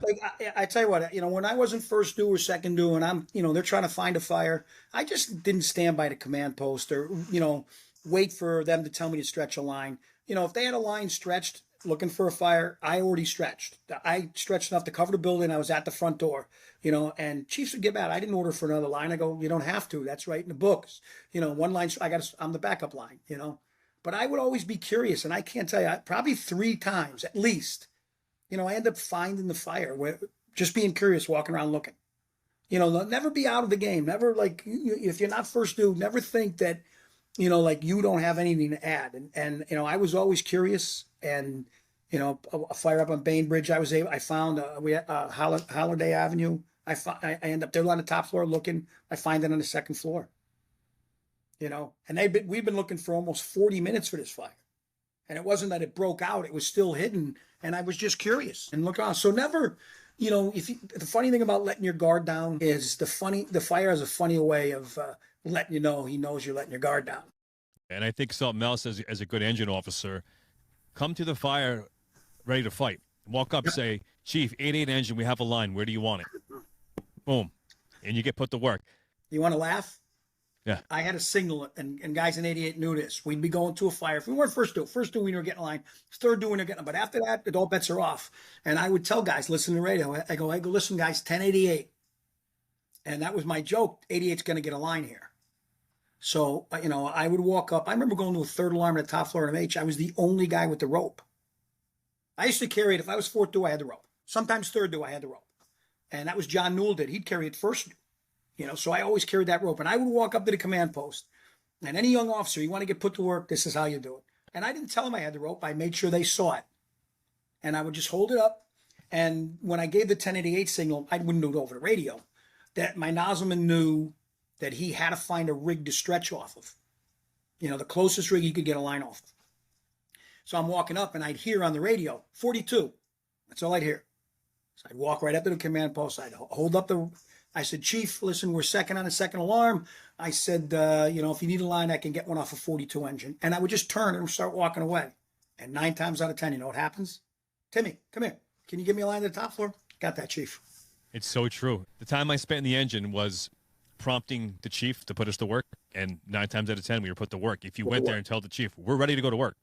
Like I tell you what, you know, when I wasn't first due or second due, and I'm, you know, they're trying to find a fire, I just didn't stand by the command post or, you know, wait for them to tell me to stretch a line. You know, if they had a line stretched looking for a fire, I already stretched. I stretched enough to cover the building. I was at the front door, you know, and chiefs would get mad. I didn't order for another line. I go, you don't have to. That's right in the books. You know, one line, I'm the backup line, you know. But I would always be curious, and I can't tell you, probably 3 times at least, you know, I end up finding the fire, just being curious, walking around looking. You know, never be out of the game. Never, like, if you're not first due, never think that, you know, like you don't have anything to add. And you know, I was always curious. And, you know, a fire up on Bainbridge, I found Holiday Avenue. I end up there on the top floor looking. I find it on the 2nd floor. You know, and we've been looking for almost 40 minutes for this fire. And it wasn't that it broke out, it was still hidden. And I was just curious and look on. So never, You know, the funny thing about letting your guard down is the fire has a funny way of letting you know he knows you're letting your guard down. And I think something else as a good engine officer, come to the fire ready to fight. Walk up, say, Chief, 88 engine, we have a line. Where do you want it? Boom. And you get put to work. You want to laugh? Yeah. I had a signal, and guys in 88 knew this. We'd be going to a fire. If we weren't first due, we were getting a line. Third due, we were getting. But after that, all bets are off. And I would tell guys, listen to the radio. I go, listen, guys, 1088. And that was my joke. 88's going to get a line here. So, you know, I would walk up. I remember going to a third alarm at the top floor of MH. I was the only guy with the rope. I used to carry it. If I was fourth due, I had the rope. Sometimes third due, I had the rope. And that was John Newell did. He'd carry it first due. You know, so I always carried that rope. And I would walk up to the command post. And any young officer, you want to get put to work, this is how you do it. And I didn't tell them I had the rope. I made sure they saw it. And I would just hold it up. And when I gave the 1088 signal, I wouldn't do it over the radio, that my nozzleman knew that he had to find a rig to stretch off of. You know, the closest rig he could get a line off of. So I'm walking up and I'd hear on the radio, 42. That's all I'd hear. So I'd walk right up to the command post. I'd hold up I said, Chief, listen, we're second on a second alarm. I said, you know, if you need a line, I can get one off a 42 engine. And I would just turn and start walking away. And 9 times out of 10, you know what happens? Timmy, come here. Can you give me a line to the top floor? Got that, Chief. It's so true. The time I spent in the engine was prompting the chief to put us to work. And 9 times out of 10, we were put to work. If you went there and told the chief, we're ready to go to work.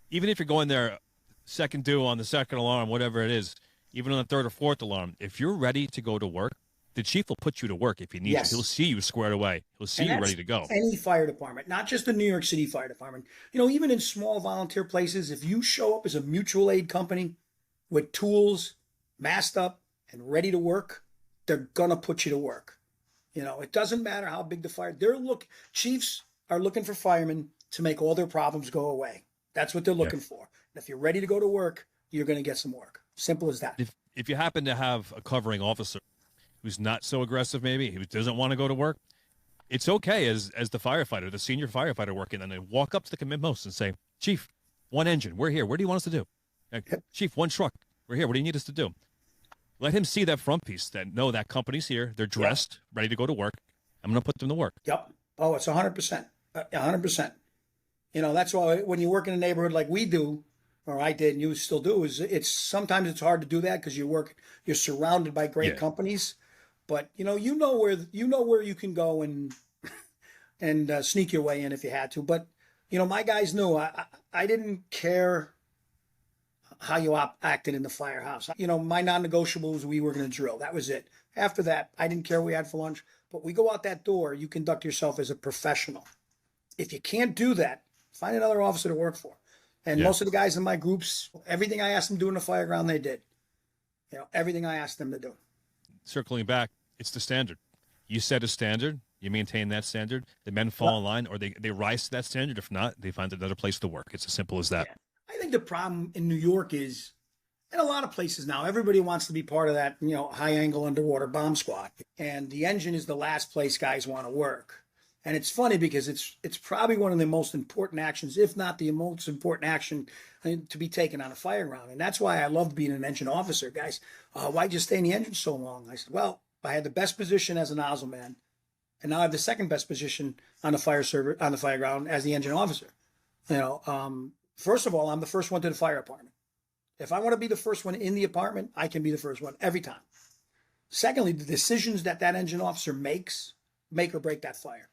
Even if you're going there second due on the second alarm, whatever it is, even on the third or fourth alarm, if you're ready to go to work, the chief will put you to work if he needs to. He'll see you squared away. He'll see you ready to go. Any fire department, not just the New York City Fire Department. You know, even in small volunteer places, if you show up as a mutual aid company with tools, masked up, and ready to work, they're going to put you to work. You know, it doesn't matter how big the fire. Chiefs are looking for firemen to make all their problems go away. That's what they're looking for. And if you're ready to go to work, you're going to get some work. Simple as that. If you happen to have a covering officer who's not so aggressive, maybe who doesn't want to go to work, it's okay as the firefighter, the senior firefighter working, and they walk up to the command post and say, Chief, 1 engine, we're here. What do you want us to do? Chief, 1 truck, we're here. What do you need us to do? Let him see that front piece, that no, that company's here. They're dressed, ready to go to work. I'm going to put them to work. Yep. Oh, it's 100%. 100%. You know, that's why when you work in a neighborhood like we do, or I did, and you still do, it's sometimes it's hard to do that because you're surrounded by great companies. But you know where you can go and sneak your way in if you had to. But you know, my guys knew I didn't care how you acted in the firehouse. You know, my non-negotiables, we were going to drill. That was it. After that, I didn't care what we had for lunch. But we go out that door, you conduct yourself as a professional. If you can't do that, find another officer to work for. And most of the guys in my groups, everything I asked them to do in the fire ground, they did. You know, everything I asked them to do. Circling back, it's the standard. You set a standard, you maintain that standard, the men fall in line, or they rise to that standard. If not, they find another place to work. It's as simple as that. Yeah. I think the problem in New York is, in a lot of places now, everybody wants to be part of that, you know, high-angle underwater bomb squad. And the engine is the last place guys want to work. And it's funny because it's probably one of the most important actions, if not the most important action to be taken on a fire ground. And that's why I loved being an engine officer. Guys, why'd you stay in the engine so long? I said, well, I had the best position as a nozzle man, and now I have the second best position on the fire ground as the engine officer. You know, first of all, I'm the first one to the fire department. If I want to be the first one in the apartment, I can be the first one every time. Secondly, the decisions that engine officer makes make or break that fire.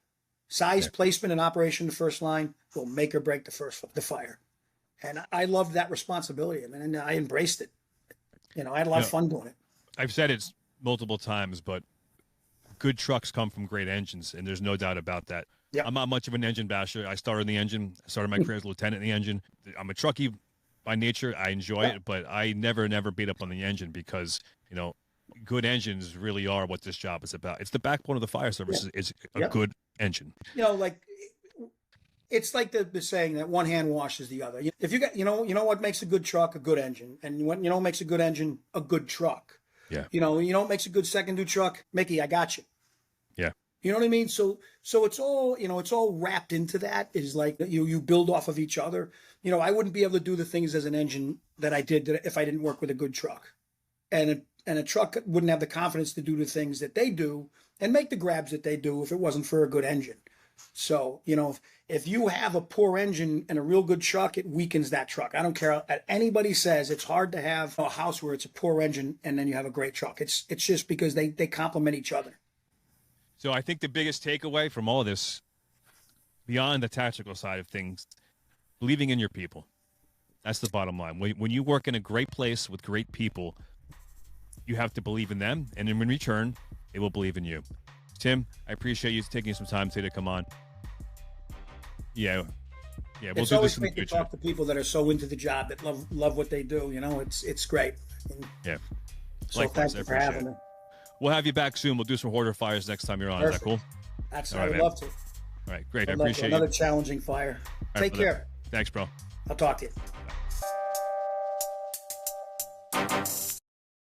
Size, placement, and operation of the first line will make or break the fire. And I loved that responsibility, and I embraced it. You know, I had a lot of fun doing it. I've said it multiple times, but good trucks come from great engines, and there's no doubt about that. Yep. I'm not much of an engine basher. I started in the engine. I started my career as a lieutenant in the engine. I'm a truckie by nature. I enjoy it, but I never beat up on the engine because, you know, good engines really are what this job is about. It's the backbone of the fire service. It's a good engine. You know, like it's like the saying that one hand washes the other. If you got, you know what makes a good truck, a good engine, and what makes a good engine, a good truck. Yeah. You know what makes a good second due truck, Mickey, I got you. Yeah. You know what I mean? So it's all, it's all wrapped into that. It is like you build off of each other. You know, I wouldn't be able to do the things as an engine that I did if I didn't work with a good truck. and a truck wouldn't have the confidence to do the things that they do and make the grabs that they do if it wasn't for a good engine. So, you know, if you have a poor engine and a real good truck, it weakens that truck. I don't care what anybody says. It's hard to have a house where it's a poor engine and then you have a great truck. It's just because they complement each other. So I think the biggest takeaway from all of this, beyond the tactical side of things, believing in your people. That's the bottom line. When you work in a great place with great people, you have to believe in them, and in return, they will believe in you. Tim, I appreciate you taking some time today to come on. Yeah, we'll It's do always this in the great to future. talk to people that are so into the job, that love what they do. You know, it's great. Yeah. So Likewise, thank I you for appreciate having it. me. We'll have you back soon. We'll do some hoarder fires next time you're on. Perfect. Is that cool? That's All I right, would man. love to. All right, great. I I'd love to. appreciate Another you. challenging fire. All right, Take brother. care. Thanks, bro. I'll talk to you.